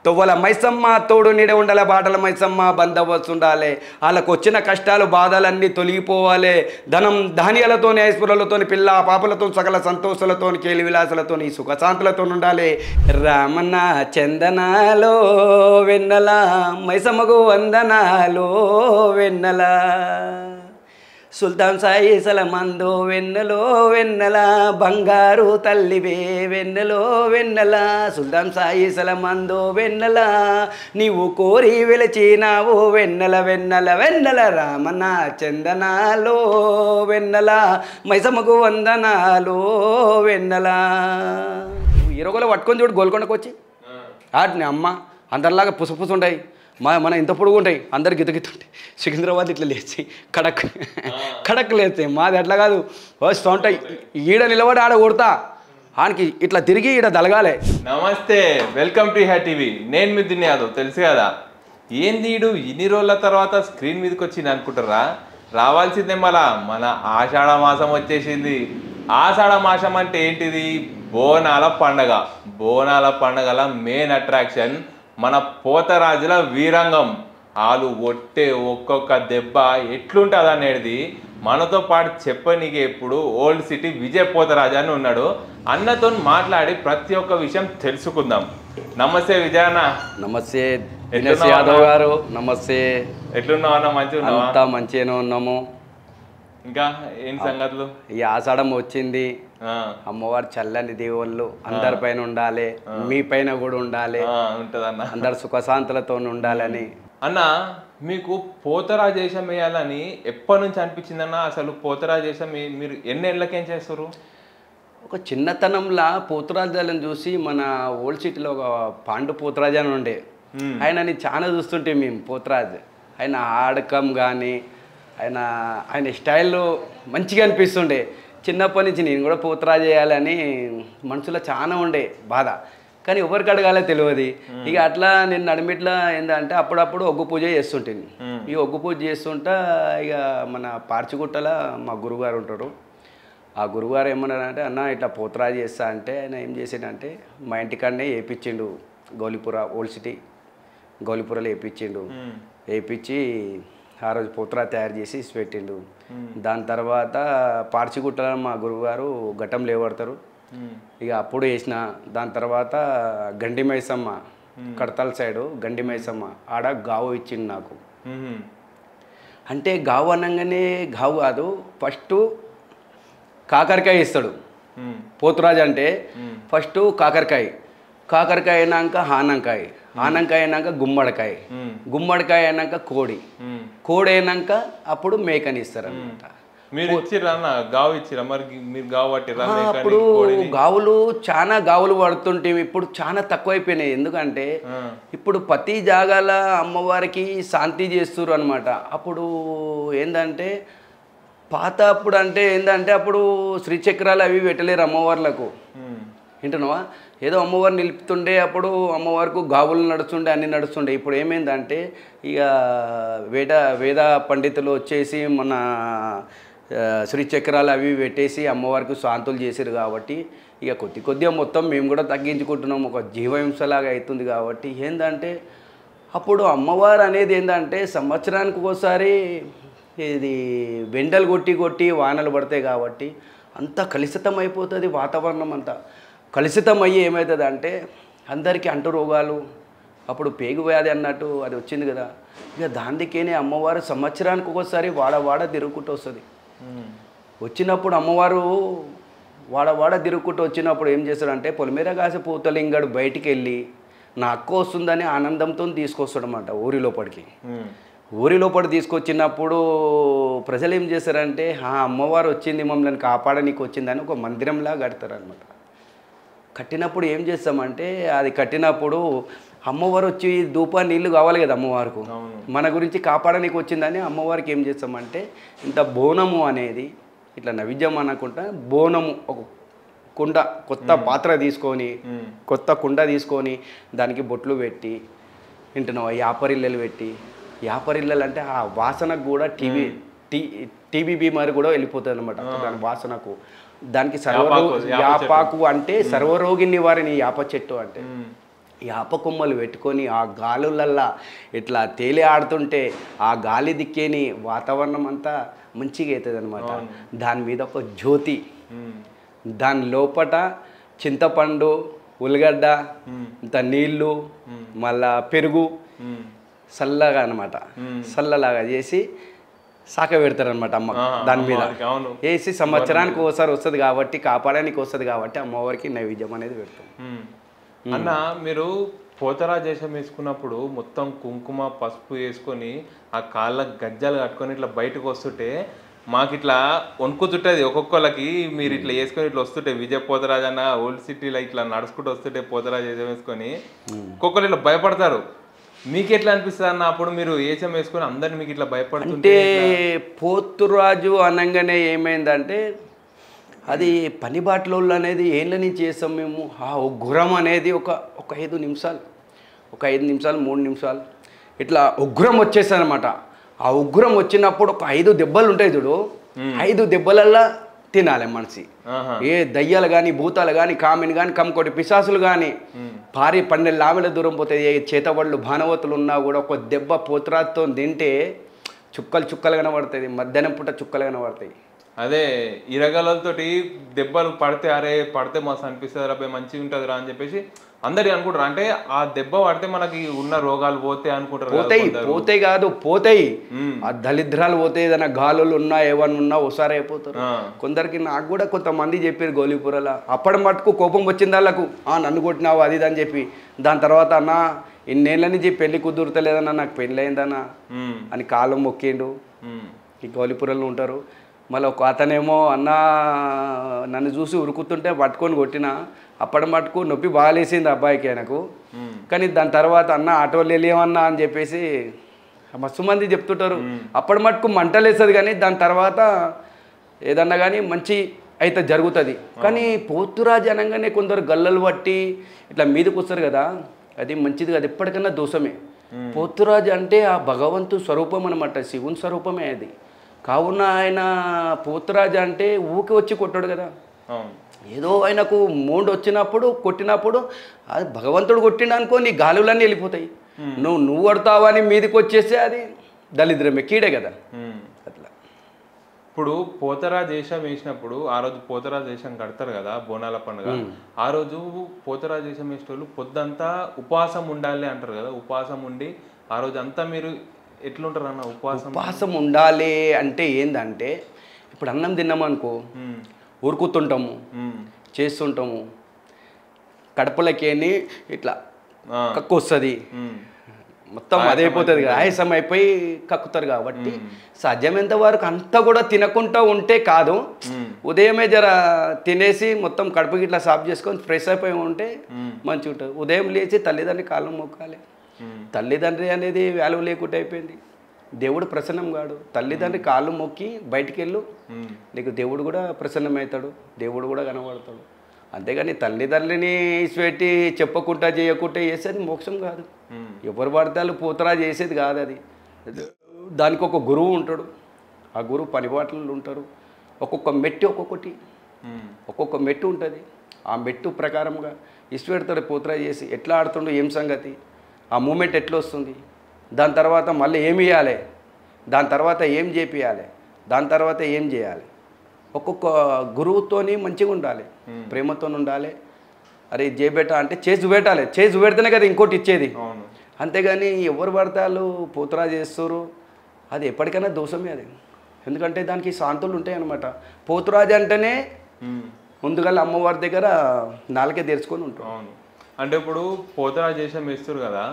తొవ్వల మైసమ్మ తోడు నీడ ఉండాలి, బాటల మైసమ్మ బందోబస్తు ఉండాలి. వాళ్ళకు వచ్చిన కష్టాలు బాధలన్నీ తొలగిపోవాలి. ధనం ధాన్యాలతోని ఐశ్వర్యాలతోని పిల్ల పాపలతో సకల సంతోషాలతో కేలి విలాసాలతో సుఖశాంతులతో ఉండాలి. రామన్న చందనాలో వెన్నెల మైసమ్మకు వందనాలో వెన్నెల సుల్తాన్ సాయి సలమందో వెన్నెలో వెన్నెల బంగారు తల్లివే వెన్నెలో వెన్నెల సుల్తాన్ సాయి సలమందో వెన్నెల నీవు కోరి వెలచినావు వెన్నెల వెన్నెల వెన్నెల రామన్న చందనాలో వెన్నెల మైసమ్మకు వందనాలో వెన్నెల. ఇరగోలో పట్టుకొని చూడు గోల్కొండకు వచ్చి ఆటిని అమ్మ అందరిలాగా పుసపుసు ఉంటాయి, మన ఇంత పొడుగు ఉంటాయి, అందరు గితగితుంటాయి. సికింద్రాబాద్ ఇట్లా లేచి కడక్ కడక్ లేస్తాయి. మాది అట్లా కాదు, వస్తూ ఉంటాయి. ఈడ నిలబడి ఆడ కొడతా ఆనికి ఇట్లా తిరిగి ఈడ దలగాలే. నమస్తే, వెల్కమ్ టు హ్యా టీవీ. నేను మిథున్ యాదవ్, తెలుసు కదా. ఏంది ఈడు ఇన్ని రోజుల తర్వాత స్క్రీన్ మీదకి వచ్చింది అనుకుంటారా? రావాల్సిందే మన ఆషాఢ మాసం వచ్చేసింది. ఆషాఢ మాసం అంటే ఏంటిది? బోనాల పండగ. బోనాల పండగల మెయిన్ అట్రాక్షన్ మన పోతరాజుల వీరంగం. వాళ్ళు ఒట్టే ఒక్కొక్క దెబ్బ ఎట్లుంటుంది అనేది మనతో పాటు చెప్పనీకి ఎప్పుడు ఓల్డ్ సిటీ విజయ్ పోతరాజు అని ఉన్నాడు. అన్నతో మాట్లాడి ప్రతి ఒక్క విషయం తెలుసుకుందాం. నమస్తే విజయ్ అన్న. నమస్తే యాదవ్ గారు. నమస్తే. ఎట్లున్నావు అన్న? మంచిగా ఉన్నావా? అంతా మంచిగానే ఉన్నాము. ఇంకా ఏం సంగతులు? ఈ ఆషాఢం వచ్చింది. అమ్మవారు చల్లని దేవుళ్ళు అందరిపైన ఉండాలి, మీ పైన కూడా ఉండాలి, ఉంటదన్న. అందరు సుఖశాంతులతో ఉండాలని. అన్న, మీకు పోతరాజేశం వేయాలని ఎప్పటి నుంచి అనిపించిందన్న? అసలు పోతరాజేశం మీరు ఎన్ని ఏళ్ళకేం చేస్తారు? ఒక చిన్నతనంలో పోతురాజాలను చూసి మన ఓల్డ్ సిటీలో ఒక పాండు పోతురాజు అని ఉండే. ఆయనని చాలా చూస్తుంటే మేము పోతురాజు. ఆయన ఆడకం కానీ ఆయన స్టైల్ మంచిగా అనిపిస్తుండే. చిన్నప్పటి నుంచి నేను కూడా పోతురాజు చేయాలని మనసులో చాలా ఉండే బాధ, కానీ ఎవరికి అడగాలో తెలియదు. ఇక అట్లా నేను నడిమిట్లా ఏంటంటే అప్పుడప్పుడు ఒగ్గు పూజ చేస్తుంటాను. ఈ ఒగ్గు పూజ చేస్తుంటా ఇక మన పార్చిగుట్టలో మా గురువుగారు ఉంటారు. ఆ గురువుగారు ఏమన్నారంటే, అన్న ఇట్లా పోతురాజు చేస్తా అంటే ఆయన ఏం చేసాడంటే మా ఇంటికాడనే వేయించిండు. గౌలిపుర ఓల్డ్ సిటీ గౌలిపురలో వేయించిండు. వేయించి ఆ రోజు పోతురా తయారు చేసి పెట్టిండు. దాని తర్వాత పార్చిగుట్టలో మా గురువుగారు ఘటం లేవడతారు. ఇక అప్పుడు వేసిన. దాని తర్వాత గండి మైసమ్మ కడతాల సైడు గండి మైసమ్మ ఆడ గావు ఇచ్చిండు నాకు. అంటే గావు అనగానే గావు కాదు, ఫస్ట్ కాకరకాయ ఇస్తాడు పోతురాజు అంటే. ఫస్ట్ కాకరకాయ అయినాక ఆనంకాయ అయినాక గుమ్మడికాయ అయినాక కోడి అయినాక అప్పుడు మేకని ఇస్తారు అనమాట. మీరు ఇచ్చిరా గావు ఇచ్చిరా? మరి మీరు గావు పట్టిరా? అప్పుడు గావులు చాలా గావులు పడుతుంటే ఇప్పుడు చాలా తక్కువైపోయినాయి. ఎందుకంటే ఇప్పుడు ప్రతి జాగాల అమ్మవారికి శాంతి చేస్తున్నారు అనమాట. అప్పుడు ఏంటంటే పాత అప్పుడు అంటే ఏంటంటే అప్పుడు శ్రీచక్రాలు అవి పెట్టలేరు అమ్మవార్లకు. వింటున్నావా? ఏదో అమ్మవారు నిలుపుతుండే, అప్పుడు అమ్మవారికి గావులు నడుస్తుండే, అన్నీ నడుస్తుండే. ఇప్పుడు ఏమైందంటే ఇక వేద పండితులు వచ్చేసి మన శ్రీచక్రాలు అవి పెట్టేసి అమ్మవారికి శాంతులు చేశారు. కాబట్టి ఇక కొద్దిగా మొత్తం మేము కూడా తగ్గించుకుంటున్నాం. ఒక జీవహింసలాగా అవుతుంది. కాబట్టి ఏంటంటే అప్పుడు అమ్మవారు అనేది ఏంటంటే సంవత్సరానికి ఒకసారి ఇది వెండలు కొట్టి వానలు పడతాయి. కాబట్టి అంతా కలుషితం అయిపోతుంది. వాతావరణం అంతా కలుషితం అయ్యి ఏమవుతుంది అంటే అందరికీ అంటు రోగాలు, అప్పుడు పేగు వ్యాధి అన్నట్టు అది వచ్చింది కదా. ఇక దానికేనే అమ్మవారు సంవత్సరానికి ఒకసారి వాడ తిరుగుకుంటూ వస్తుంది. వచ్చినప్పుడు అమ్మవారు వాడ తిరుగుకుంటూ వచ్చినప్పుడు ఏం చేస్తాడంటే పొలిమేర కాసి పూతలింగాడు బయటికి వెళ్ళి నా అక్క వస్తుందని ఆనందంతో తీసుకొస్తాడు అన్నమాట ఊరి లోపలికి. ఊరి లోపల తీసుకొచ్చినప్పుడు ప్రజలు ఏం చేస్తారంటే అమ్మవారు వచ్చింది, మమ్మల్ని కాపాడనీకి వచ్చిందని ఒక మందిరంలా కడతారు అనమాట. కట్టినప్పుడు ఏం చేస్తామంటే అది కట్టినప్పుడు అమ్మవారు వచ్చి ధూప నీళ్ళు కావాలి కదా అమ్మవారికి, మన గురించి కాపాడనీకి వచ్చిందని అమ్మవారికి ఏం చేస్తామంటే ఇంత బోనము అనేది ఇట్లా నైవేద్యం అనకుండా బోనము ఒక కుండ కొత్త పాత్ర తీసుకొని కొత్త కుండ తీసుకొని దానికి బొట్లు పెట్టి వింటున్నావు యాపరిల్లలు పెట్టి, యాపరిల్లలు అంటే ఆ వాసనకు కూడా టీబీబీ మరి కూడా వెళ్ళిపోతుంది అనమాట దాని వాసనకు. దానికి యాపాకు అంటే సర్వరోగి నివారణ యాప చెట్టు అంటే యాప కొమ్మలు పెట్టుకొని ఆ గాలులల్లా ఇట్లా తేలి ఆడుతుంటే ఆ గాలి దిక్కేని వాతావరణం అంతా మంచిగా అవుతుంది అనమాట. దాని మీద ఒక జ్యోతి, దాని లోపట చింతపండు, ఉల్లిగడ్డ, ఇంత నీళ్ళు, మళ్ళా పెరుగు, చల్లగా అనమాట, చల్లలాగా చేసి శాఖ పెడతారనమాట అమ్మ. దాని మీద వేసి సంవత్సరానికి ఒకసారి వస్తుంది కాబట్టి, కాపాడడానికి వస్తుంది కాబట్టి అమ్మవారికి నైవేద్యం అనేది పెడతాం. అన్న మీరు పోతరాజేషం వేసుకున్నప్పుడు మొత్తం కుంకుమ పసుపు వేసుకొని ఆ కాళ్ళకు గజ్జాలు కట్టుకొని ఇట్లా బయటకు వస్తుంటే మాకు ఇట్లా వణుకుతుంటుంది ఒక్కొక్కళ్ళకి. మీరు ఇట్లా వేసుకొని ఇట్లా వస్తుంటే విజయ్ పోతరాజ్ అన్న ఓల్డ్ సిటీలో ఇట్లా నడుచుకుంటూ వస్తుంటే పోతరాజేషం వేసుకొని ఒక్కొక్కరు ఇట్లా భయపడతారు. మీకు ఎట్లా అనిపిస్తుంది అన్న అప్పుడు మీరు ఏషం వేసుకొని అందరిని మీకు ఇట్లా భయపడుతుంటే? పోతురాజు అనగానే ఏమైందంటే అది పని బాటలో అనేది ఏళ్ళ నుంచి చేస్తాం మేము. ఆ ఉగ్రం అనేది ఒక 5 నిమిషాలు, 3 నిమిషాలు ఇట్లా ఉగ్రం వచ్చేస్తుంది అనమాట. ఆ ఉగ్రం వచ్చినప్పుడు ఒక 5 దెబ్బలు ఉంటాయి చూడు, 5 దెబ్బలల్లా తినాలి మనిషి. ఏ దయ్యాలు కానీ, భూతాలు కానీ, కామిని కానీ, కమ్కోటి పిశాసులు కానీ పారి 12 ఆమెల దూరం పోతాయి. ఏ చేతబళ్ళు భానవతులు ఉన్నా కూడా ఒక దెబ్బ పోతురాతో తింటే చుక్కలు కనబడుతుంది, మధ్యాహ్నం పూట చుక్కలు కనబడతాయి. అదే ఇరగలతోటి దెబ్బలు పడితే అరే పడితే మస్తు అనిపిస్తుంది రా, మంచిగా ఉంటుంది రా అని చెప్పేసి అందరు అనుకుంటారు. అంటే ఆ దెబ్బ పడితే మనకి ఉన్న రోగాలు పోతే అనుకుంటారు. పోతాయి ఆ దళిద్రాలు పోతాయి. ఏదైనా గాలులు ఉన్నా ఏమన్నా ఉన్నా ఒకసారి అయిపోతారు. కొందరికి నాకు కూడా కొంతమంది చెప్పారు గోలీపురలా, అప్పటి మటుకు కోపం వచ్చింది వాళ్ళకు, నన్ను కొట్టినావు అది అని చెప్పి. దాని తర్వాత అన్న ఇన్నేళ్ళ నుంచి పెళ్లి కుదురుతలేదన్నా, నాకు పెళ్ళి అయిందన్నా అని కాలం మొక్కిండు. ఈ గోలీపురలో ఉంటారు. మళ్ళీ ఒక అతనేమో అన్న నన్ను చూసి ఉరుకుతుంటే పట్టుకొని కొట్టిన, అప్పటి మటుకు నొప్పి బాగాలేసింది అబ్బాయికి ఆయనకు. కానీ దాని తర్వాత అన్న ఆటోలు వెళ్ళేమన్నా అని చెప్పేసి మస్తు మంది చెప్తుంటారు. అప్పటి మటుకు మంటలేస్తుంది, కానీ దాని తర్వాత ఏదన్నా కానీ మంచి అయితే జరుగుతుంది. కానీ పోతురాజు అనగానే కొందరు గల్లలు పట్టి ఇట్లా మీదకి వస్తారు కదా, అది మంచిది కాదు, ఎప్పటికన్నా దోషమే. పోతురాజు అంటే ఆ భగవంతు స్వరూపం అనమాట, శివుని స్వరూపమే అది. కావున ఆయన పోతురాజు అంటే ఊకి వచ్చి కొట్టాడు కదా, ఏదో ఆయనకు మూడు వచ్చినప్పుడు కొట్టినప్పుడు అది భగవంతుడు కొట్టిండు అనుకో, నీ గాలులన్నీ వెళ్ళిపోతాయి. నువ్వు కొడతావని మీదకి వచ్చేస్తే అది దళిద్రమే, కీడే కదా. అట్లా ఇప్పుడు పోతరాజేషం వేసినప్పుడు ఆ రోజు పోతరాజేషం కడతారు కదా బోనాల పండుగ, ఆ రోజు పోతరాజేషం వేసేటోళ్ళు పొద్దంతా ఉపవాసం ఉండాలి అంటారు కదా. ఉపవాసం ఉండి ఆ రోజు అంతా మీరు ఎట్లుంటారు అన్న? ఉపవాసం ఉండాలి అంటే ఏందంటే, ఇప్పుడు అన్నం తిన్నామనుకో ఊరుకుతుంటాము, చేస్తుంటాము, కడుపులకేని ఇట్లా కక్కు వస్తుంది, మొత్తం అదైపోతుంది కదా, ఆయాసం అయిపోయి కక్కుతారు. కాబట్టి సాధ్యమైనంత వరకు అంతా కూడా తినకుండా ఉంటే కాదు, ఉదయమే జర తినేసి మొత్తం కడుపుకి ఇట్లా సాఫ్ చేసుకొని ఫ్రెష్ అయిపోయి ఉంటే మంచిగా ఉంటుంది. ఉదయం లేచి తల్లిదండ్రి కాళ్ళు మొక్కాలి. తల్లిదండ్రి అనేది వాల్యూ లేకుండా అయిపోయింది. దేవుడు ప్రసన్నం కాడు. తల్లిదండ్రి కాళ్ళు మొక్కి బయటికి వెళ్ళు, నీకు దేవుడు కూడా ప్రసన్నమవుతాడు, దేవుడు కూడా కనబడతాడు. అంతేగాని తల్లిదండ్రిని పెట్టి చెప్పకుండా చేయకుండా చేసేది మోక్షం కాదు. ఎవరు పడతాలు పోతరా చేసేది కాదు అది. దానికి ఒక గురువు ఉంటాడు, ఆ గురువు పనిబాట్లు ఉంటారు. ఒక్కొక్క మెట్టు ఒక్కొక్క మెట్టు ఉంటుంది. ఆ మెట్టు ప్రకారంగా ఇష్టపెడతాడు పోతరా చేసి, ఎట్లా ఆడుతుండో ఏం సంగతి, ఆ మూమెంట్ ఎట్లా వస్తుంది, దాని తర్వాత మళ్ళీ ఏమి ఇవ్వాలి, దాని తర్వాత ఏం చేపియాలి, దాని తర్వాత ఏం చేయాలి. ఒక్కొక్క గురువుతోని మంచిగా ఉండాలి, ప్రేమతో ఉండాలి. అరే జేబెట అంటే చేసి పెట్టాలి, చేసి పెడితేనే కదా ఇంకోటి ఇచ్చేది. అంతేగాని ఎవరు పడతాలు పోతరా చేస్తారు, అది ఎప్పటికైనా దోషమే అది. ఎందుకంటే దానికి శాంతులు ఉంటాయి అన్నమాట. పోతురాజు అంటేనే ముందుగా అమ్మవారి దగ్గర నాలుకే తెరుచుకొని ఉంటాం. అంటే ఇప్పుడు పోతరాజేషం వేస్తారు కదా,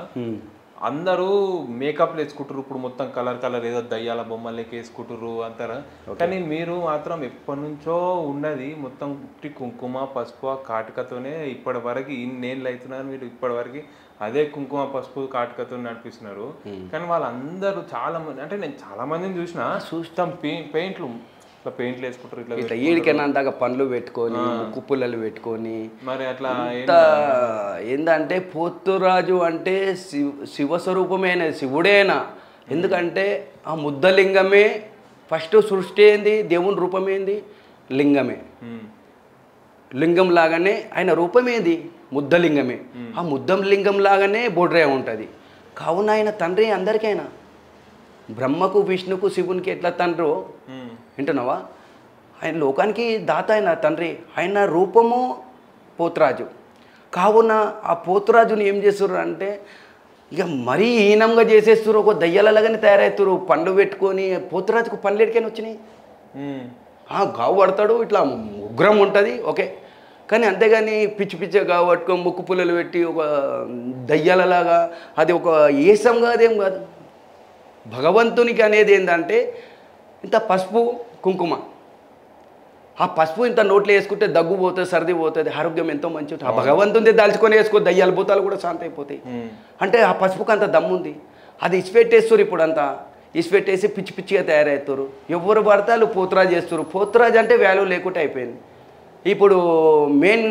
అందరూ మేకప్లు వేసుకుంటారు. ఇప్పుడు మొత్తం కలర్ ఏదో దయ్యాల బొమ్మలకి వేసుకుంటారు అంటారా. కానీ మీరు మాత్రం ఎప్పటి నుంచో ఉన్నది మొత్తం కుంకుమ పసుపు కాటుకతోనే ఇప్పటి వరకు ఇన్నేళ్ళు అవుతున్నారు. మీరు ఇప్పటి వరకు అదే కుంకుమ పసుపు కాటుకతో నడిపిస్తున్నారు. కానీ వాళ్ళందరూ చాలా మంది, అంటే నేను చాలా మందిని చూస్తాం పెయింట్లు వేసుకుంటారు ఇట్లా ఈడికైనా అందాక పండ్లు పెట్టుకొని ముక్కు పుల్లలు పెట్టుకొని. మరి అట్లా ఏందంటే పోతురాజు అంటే శివస్వరూపమైన శివుడేనా. ఎందుకంటే ఆ ముద్దలింగమే ఫస్ట్ సృష్టి ఏంది, దేవుని రూపమేంది లింగమే. లింగం లాగానే ఆయన రూపమేంది ముద్దలింగమే. ఆ ముద్దలింగం లాగానే బొడ్రే ఉంటుంది. కావున ఆయన తండ్రి అందరికైనా, బ్రహ్మకు విష్ణుకు శివునికి ఎట్లా తండ్రో వింటున్నావా, ఆయన లోకానికి దాత అయిన తండ్రి. ఆయన రూపము పోతురాజు. కావున ఆ పోతురాజుని ఏం చేస్తుర్రు అంటే ఇక మరీ హీనంగా చేసేస్తున్నారు. ఒక దయ్యాలలాగానే తయారవుతారు. పండ్లు పెట్టుకొని. పోతురాజుకు పండ్లు ఎడికైనా వచ్చినాయి. గావు పడతాడు, ఇట్లా ఉగ్రం ఉంటుంది, ఓకే. కానీ అంతేగాని పిచ్చి పిచ్చిగా గావు పట్టుకొని ముక్కు పుల్లలు పెట్టి ఒక దయ్యాలలాగా అది ఒక ఏసంగా అదేం కాదు. భగవంతునికి అనేది ఏంటంటే ఇంత పసుపు కుంకుమ. ఆ పసుపు ఇంత నోట్లో వేసుకుంటే దగ్గు పోతుంది, సర్ది పోతుంది, ఆరోగ్యం ఎంతో మంచిది. ఆ భగవంతుని దాల్చుకొని వేసుకో, దయ్యాల భూతాలు కూడా శాంతి అయిపోతాయి. అంటే ఆ పసుపుకి అంత దమ్ముంది. అది ఇసిపెట్టేస్తారు. ఇప్పుడు అంతా ఇసిపెట్టేసి పిచ్చి పిచ్చిగా తయారవుతారు. ఎవరు పడతారు పోతురాజు చేస్తారు. పోతురాజు అంటే వాల్యూ లేకుండా అయిపోయింది. ఇప్పుడు మెయిన్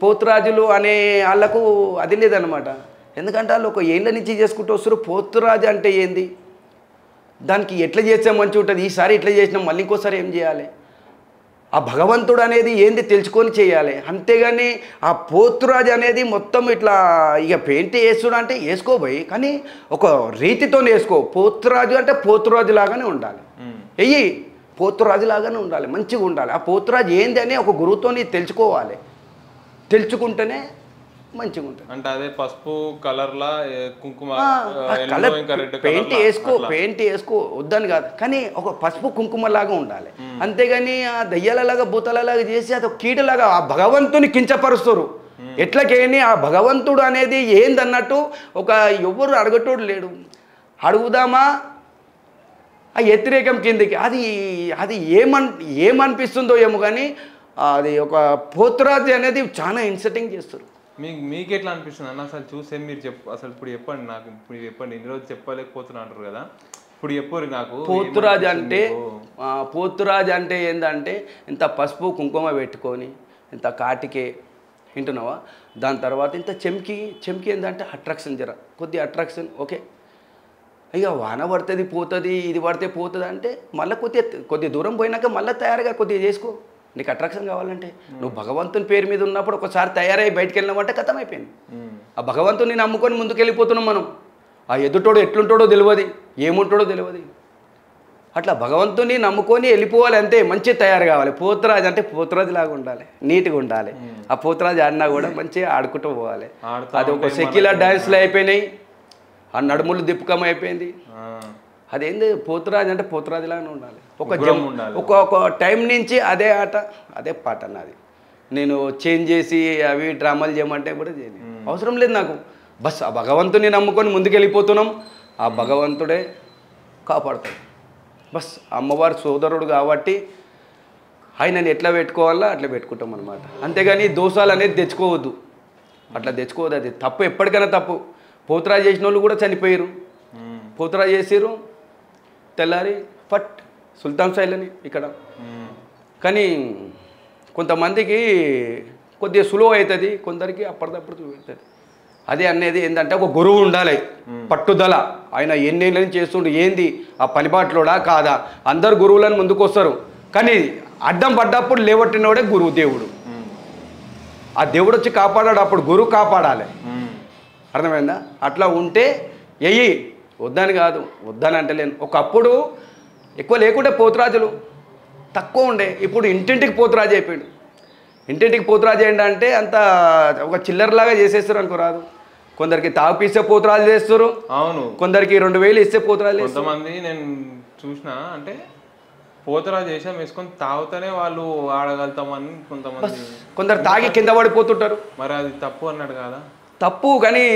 పోతురాజులు అనే వాళ్ళకు అది లేదనమాట. ఎందుకంటే వాళ్ళు ఒక ఏళ్ళ నుంచి చేసుకుంటూ వస్తారు. పోతురాజు అంటే ఏంది, దానికి ఎట్లా చేస్తే మంచి ఉంటుంది, ఈసారి ఇట్లా చేసినాం మళ్ళీ ఇంకోసారి ఏం చేయాలి, ఆ భగవంతుడు అనేది ఏంది తెలుసుకొని చేయాలి. అంతేగాని ఆ పోతురాజు అనేది మొత్తం ఇట్లా ఇక పెయింట్ వేస్తుడు అంటే వేసుకోబోయి, కానీ ఒక రీతితో వేసుకో. పోతురాజు అంటే పోతురాజు లాగానే ఉండాలి. వెయ్యి పోతురాజు లాగానే ఉండాలి, మంచిగా ఉండాలి. ఆ పోతురాజు ఏంది అని ఒక గురువుతో తెలుసుకోవాలి. తెలుసుకుంటేనే మంచిగా ఉంటుంది. అంటే అదే పసుపు కలర్లా కుంకుమ కలర్ పెయింట్ వేసుకో వద్దని కాదు, కానీ ఒక పసుపు కుంకుమలాగా ఉండాలి. అంతేగాని ఆ దయ్యాలలాగా భూతాలలాగా చేసి అది ఒక కీటలాగా ఆ భగవంతుని కించపరుస్తారు. ఎట్లకేని ఆ భగవంతుడు అనేది ఏందన్నట్టు ఒక ఎవరు అడగటోడు లేడు. అడుగుదామా ఆ వ్యతిరేకం కిందికి అది అది ఏమనిపిస్తుందో ఏమో, కానీ అది ఒక పోతురాజు అనేది చాలా ఇన్సల్టింగ్ చేస్తారు. మీకు ఎట్లా అనిపిస్తుంది అన్న అసలు చూసే? మీరు అసలు ఇప్పుడు చెప్పండి నాకు, ఇప్పుడు చెప్పండి. ఇన్ని రోజు చెప్పలేకపోతున్నా అంటారు కదా, ఇప్పుడు చెప్పరు నాకు. పోతురాజు అంటే ఏంటంటే ఇంత పసుపు కుంకుమ పెట్టుకొని ఇంత కాటికే వింటున్నావా, దాని తర్వాత ఇంత చెంకి ఏంటంటే అట్రాక్షన్, కొద్దిగా అట్రాక్షన్, ఓకే. ఇక వాన పడుతుంది పోతుంది, ఇది పడితే పోతుంది అంటే మళ్ళీ కొద్దిగా దూరం పోయినాక మళ్ళీ తయారుగా కొద్దిగా చేసుకో. నీకు అట్రాక్షన్ కావాలంటే నువ్వు భగవంతుని పేరు మీద ఉన్నప్పుడు ఒకసారి తయారై బయటకు వెళ్ళినామంటే కథం అయిపోయింది. ఆ భగవంతుని నమ్ముకొని ముందుకు వెళ్ళిపోతున్నాం మనం. ఆ ఎదుటోడు ఎట్లుంటాడో తెలియదు, ఏముంటాడో తెలియదు. అట్లా భగవంతుని నమ్ముకొని వెళ్ళిపోవాలి, అంతే. మంచి తయారు కావాలి. పోతురాజు అంటే పోతురాజు లాగా ఉండాలి, నీట్గా ఉండాలి. ఆ పోతురాజు ఆడినా కూడా మంచిగా ఆడుకుంటూ పోవాలి. అది ఒక సెక్యులర్ డ్యాన్స్లు అయిపోయినాయి, ఆ నడుములు దిప్పుకం అయిపోయింది. అదేంది పోతురాజు అంటే పోతురాజులాగానే ఉండాలి. ఒక టైం నుంచి అదే ఆట అదే పాట నాది. నేను చేంజ్ చేసి అవి డ్రామాలు చేయమంటే కూడా చేయలేదు, అవసరం లేదు నాకు. బస్ ఆ భగవంతుని నమ్ముకొని ముందుకు వెళ్ళిపోతున్నాం, ఆ భగవంతుడే కాపాడుతాడు. బస్ అమ్మవారి సోదరుడు కాబట్టి ఆయనని ఎట్లా పెట్టుకోవాలో అట్లా పెట్టుకుంటాం అనమాట. అంతేగాని దోషాలు అనేది తెచ్చుకోవద్దు, అట్లా తెచ్చుకోవద్దు. అది తప్పు, ఎప్పటికైనా తప్పు. పోతురాజు చేసిన వాళ్ళు కూడా చనిపోయారు. పోతురాజు చేసారు, తెల్లారి ఫట్ సుల్తాన్ సైలని ఇక్కడ. కానీ కొంతమందికి కొద్దిగా సులువు అవుతుంది, కొందరికి అప్పటిదప్పుడు చూపెడుతుంది. అదే అనేది ఏంటంటే ఒక గురువు ఉండాలి, పట్టుదల. ఆయన ఎన్నేళ్ళ నుంచి చేస్తుండు, ఏంది ఆ పనిబాట్లోడా కాదా. అందరు గురువులను ముందుకు వస్తారు, కానీ అడ్డం పడ్డప్పుడు లేవట్టినోడే గురువు, దేవుడు. ఆ దేవుడు వచ్చి కాపాడాడు, అప్పుడు గురువు కాపాడాలి. అర్థమైందా? అట్లా ఉంటే ఎయ్యి, వద్దని కాదు, వద్దని అంటలేను. ఒకప్పుడు ఎక్కువ లేకుంటే పోతురాజులు తక్కువ ఉండే, ఇప్పుడు ఇంటింటికి పోతురాజు అయిపోయాడు. ఇంటింటికి పోతురాజు ఏంటంటే అంత ఒక చిల్లరలాగా చేసేస్తారు అనుకోరాదు. కొందరికి తాపిస్తే పోతురాజు చేస్తారు, అవును. కొందరికి 2000 ఇస్తే పోతురాజు. కొంతమంది నేను చూసిన అంటే పోతురాజు చేసాం వేసుకొని తాగుతూనే వాళ్ళు ఆడగలుగుతామని కొంతమంది. కొందరు తాగి కింద పడిపోతుంటారు. మరి అది తప్పు అన్నాడు కదా? తప్పు, కానీ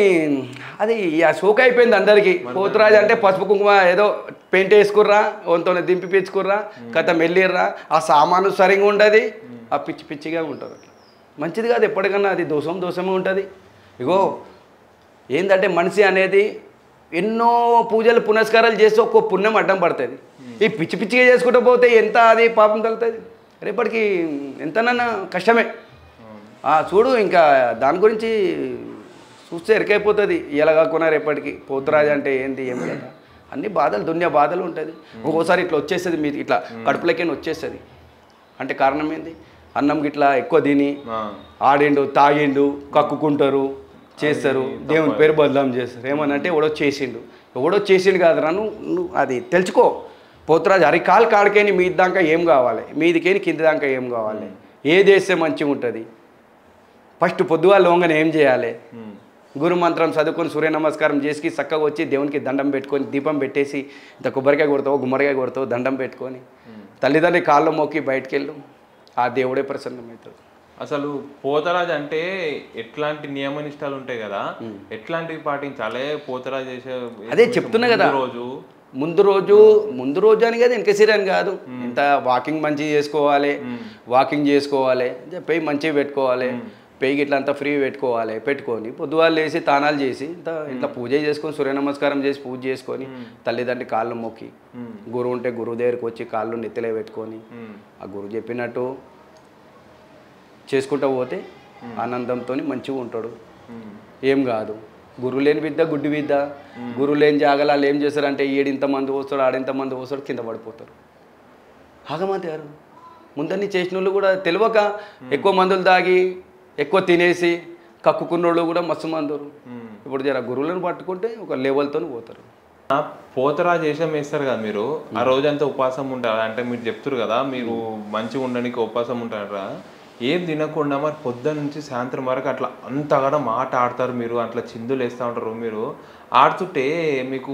అది ఆ షోక్ అయిపోయింది అందరికీ. పోతురాజు అంటే పసుపు కుంకుమ ఏదో పెయింట్ వేసుకుర్రా, వంతోనే దింపి పెంచుకుర్రా, కథ మెల్లిర్రా, ఆ సామాను సరిగా ఉండదు, ఆ పిచ్చి పిచ్చిగా ఉంటుంది. అట్లా మంచిది కాదు ఎప్పటికన్నా, అది దోషమే ఉంటుంది. ఇగో ఏంటంటే మనిషి అనేది ఎన్నో పూజలు పునస్కారాలు చేస్తే ఒక్కో పుణ్యం అడ్డం పడుతుంది. ఈ పిచ్చి పిచ్చిగా చేసుకుంటూ పోతే ఎంత అది పాపం తగులుతుంది, రేపటికి ఎంతనన్నా కష్టమే. చూడు, ఇంకా దాని గురించి చూస్తే ఎరికైపోతుంది. ఎలాగా కొన్నారు ఎప్పటికీ పోతురాజు అంటే ఏంది ఏం కదా, అన్ని బాధలు, దునియా బాధలు ఉంటుంది. ఒక్కోసారి ఇట్లా వచ్చేస్తుంది, మీరు ఇట్లా కడుపులకైనా వచ్చేస్తుంది. అంటే కారణం ఏంది, అన్నం గిట్లా ఎక్కువ తిని ఆడిండు తాగిండు కక్కుకుంటారు చేస్తారు దేవుని పేరు బదలాం చేస్తారు ఏమనంటే ఎవడో చేసిండు కాదురా నువ్వు అది తెలుసుకో పోతురాజు అరికాలు కాడికేని మీది దాకా ఏం కావాలి మీదికేని కింది దాకా ఏం కావాలి ఏది వేస్తే మంచిగా ఉంటుంది ఫస్ట్ పొద్దుగా లోంగని ఏం చేయాలి గురు మంత్రం చదువుకొని సూర్య నమస్కారం చేసి చక్కగా వచ్చి దేవునికి దండం పెట్టుకొని దీపం పెట్టేసి ఇంత కొబ్బరికాయ కొడతావు గుమ్మడికాయ కొడతావు దండం పెట్టుకొని తల్లిదండ్రి కాళ్ళు మొక్కి బయటికి వెళ్ళు ఆ దేవుడే ప్రసన్నమవుతాడు. అసలు పోతరాజు అంటే ఎట్లాంటి నియమ నిష్టాలు ఉంటాయి కదా, ఎట్లాంటివి పాటించాలి పోతరాజు చేసే? అదే చెప్తున్నా కదా, ముందు రోజు అని కదా వెనకసిరి అని కాదు, ఇంత వాకింగ్ మంచిగా చేసుకోవాలి పెయి మంచిగా పెట్టుకోవాలి, పెయికి ఇట్లా అంతా ఫ్రీ పెట్టుకొని పొద్దువాళ్ళు వేసి తానాలు చేసి ఇట్లా పూజ చేసుకొని సూర్య నమస్కారం చేసి పూజ చేసుకొని తల్లిదండ్రి కాళ్ళు మొక్కి గురువు ఉంటే గురువు దగ్గరికి వచ్చి కాళ్ళు నెత్తిలే పెట్టుకొని ఆ గురువు చెప్పినట్టు చేసుకుంటూ పోతే ఆనందంతో మంచిగా ఉంటాడు. ఏం కాదు, గురువు లేని విద్య గుడ్డి విద్య, గురువు లేని జాగలాలు ఏం చేస్తారంటే ఈడింతమంది వస్తాడు ఆడింతమంది వస్తాడు కింద పడిపోతారు. ఆగమంటారు ముందన్నీ చేసిన వాళ్ళు కూడా తెలియక ఎక్కువ మందులు తాగి ఎక్కువ తినేసి కక్కుకున్నోళ్ళు కూడా మస్తు మందురు. ఇప్పుడు జర గురువులను పట్టుకుంటే ఒక లెవెల్తో పోతారు. పోతరాజు వేషం వేస్తారు కదా మీరు, ఆ రోజంతా ఉపవాసం ఉంటారు అంటే మీరు చెప్తారు కదా మీరు మంచిగా ఉండడానికి ఉపవాసం ఉంటారా, ఏం తినకుండా మరి పొద్దున్న నుంచి సాయంత్రం వరకు అట్లా అంతగా ఆట ఆడతారు మీరు, అట్లా చిందులు వేస్తూ ఉంటారు మీరు, ఆడుతుంటే మీకు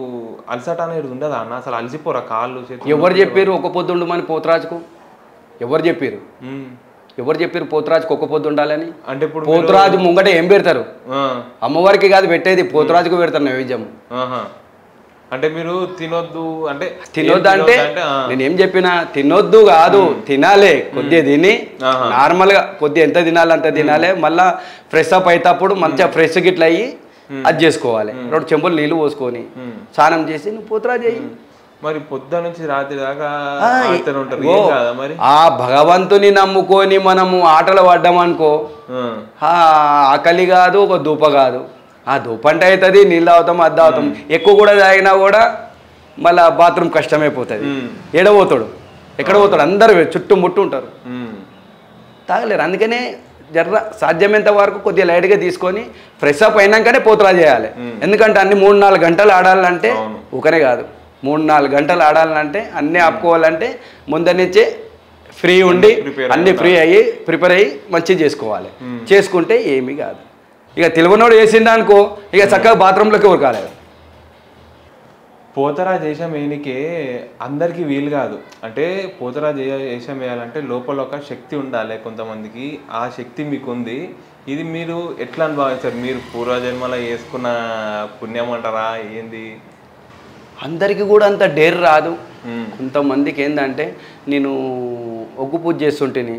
అలసట అనేది ఉండదా అన్న? అసలు అలసిపోరా కాళ్ళు చేతులు? ఎవరు చెప్పారు ఒక పొద్దు ఉండమని పోతరాజుకు? ఎవరు చెప్పారు పోతరాజుకు ఒక్క పొద్దు ఉండాలని? అంటే ఇప్పుడు పోతరాజు ముంగట ఏం పెడతారు? అమ్మవారికి కాదు పెట్టేది, పోతరాజుకు పెడతారు నైవేద్యం. అంటే మీరు తినొద్దు అంటే నేనేం చెప్పినా తినొద్దు కాదు, తినాలి కొద్దిగా తిని నార్మల్గా కొద్దిగా ఎంత తినాలి అంత తినాలి. మళ్ళా ఫ్రెష్ అప్ అయితేప్పుడు మంచిగా ఫ్రెష్ గిట్ల అయ్యి అది చేసుకోవాలి. 2 చెంబులు నీళ్ళు పోసుకొని స్నానం చేసి నువ్వు పోతరాజు అయ్యి మరి పొద్దున్న నుంచి రాత్రి దాకా మరి ఆ భగవంతుని నమ్ముకొని మనము ఆటలు పడ్డామనుకో ఆకలి కాదు ఒక దూప కాదు, ఆ దూప అంటే అవుతుంది నీళ్ళు తాగుతాం అది తాగుతాం, ఎక్కువ కూడా తాగినా కూడా మళ్ళీ బాత్రూమ్ కష్టమైపోతుంది. ఎక్కడ పోతాడు అందరు చుట్టుముట్టు ఉంటారు, తాగలేరు. అందుకనే జర్ర సాధ్యమైనంత వరకు కొద్దిగా లైట్గా తీసుకొని ఫ్రెష్ అప్ అయినాకనే పోతరా చేయాలి. ఎందుకంటే అన్ని 3-4 గంటలు ఆడాలంటే ఊకనే కాదు, 3-4 గంటలు ఆడాలంటే అన్నీ ఆపుకోవాలంటే ముందర నుంచే ఫ్రీ ఉండి అన్నీ ఫ్రీ అయ్యి ప్రిపేర్ అయ్యి మంచిగా చేసుకోవాలి. చేసుకుంటే ఏమీ కాదు. ఇక తెలివనోడు వేసిండా అనుకో ఇక చక్కగా బాత్రూంలోకి ఉరకాలి. పోతరాజు వేషం వేయనికే అందరికీ వీలు కాదు. అంటే పోతరాజు వేషం వేయాలంటే లోపల ఒక శక్తి ఉండాలి కొంతమందికి, ఆ శక్తి మీకు ఉంది. ఇది మీరు ఎట్లా భావిస్తారు? మీరు పూర్వజన్మలో వేసుకున్న పుణ్యం అంటారా ఏంది? అందరికీ కూడా అంత డేర్ రాదు. కొంతమందికి ఏంటంటే నేను ఒగ్గు పూజ చేస్తుంటేని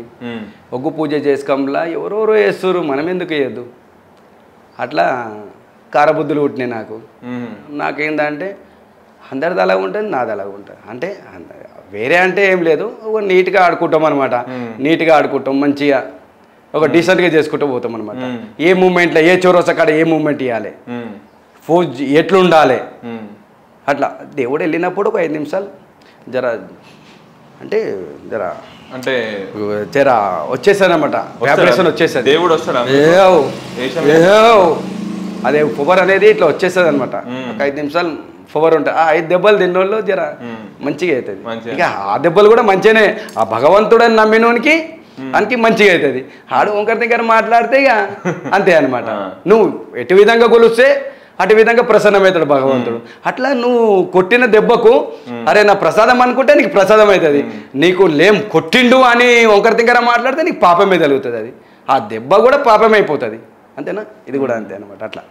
ఒగ్గు పూజ చేసుకోమలా ఎవరెవరో వేస్తారు, మనం ఎందుకు వేయద్దు, అట్లా కారబుద్ధులు పుట్టినాయి నాకు. నాకేందంటే అందరిది అలాగ ఉంటుంది, నాది అలాగ ఉంటుంది. అంటే వేరే అంటే ఏం లేదు, నీట్గా ఆడుకుంటాం అనమాట. నీట్గా ఆడుకుంటాం, మంచిగా ఒక డీసెంట్గా చేసుకుంటూ పోతాం అనమాట. ఏ మూమెంట్లో ఏ చౌరస్తా కాడ ఏ మూమెంట్ ఇవ్వాలి, ఫోజ్ ఎట్లుండాలి అట్లా. దేవుడు వెళ్ళినప్పుడు ఒక 5 నిమిషాలు జర అంటే వచ్చేసానమాట, వ్యాపరేషన్ వచ్చేస్తుంది. దేవుడు వస్తాడు, అదే పవర్ అనేది ఇట్లా వచ్చేస్తుంది అనమాట. ఒక 5 నిమిషాలు పవర్ ఉంటుంది. ఆ 5 దెబ్బలు తిన్నోళ్ళు జర మంచిగా అవుతుంది. ఇక ఆ దెబ్బలు కూడా మంచిగానే, ఆ భగవంతుడని నమ్మినోనికి అనికి మంచిగా అవుతుంది. ఆడు ఒకరి దగ్గర మాట్లాడితే ఇక అంతే అనమాట. నువ్వు ఎటు విధంగా కొలిస్తే అటు విధంగా ప్రసన్నమవుతాడు భగవంతుడు. అట్లా నువ్వు కొట్టిన దెబ్బకు అరే నా ప్రసాదం అనుకుంటే నీకు ప్రసాదం అవుతుంది, నీకు లేం కొట్టిండు అని ఒకరి దగ్గర మాట్లాడితే నీకు పాపమే తగులుతుంది. అది ఆ దెబ్బ కూడా పాపం అయిపోతుంది. అంతేనా? ఇది కూడా అంతే అనమాట. అట్లా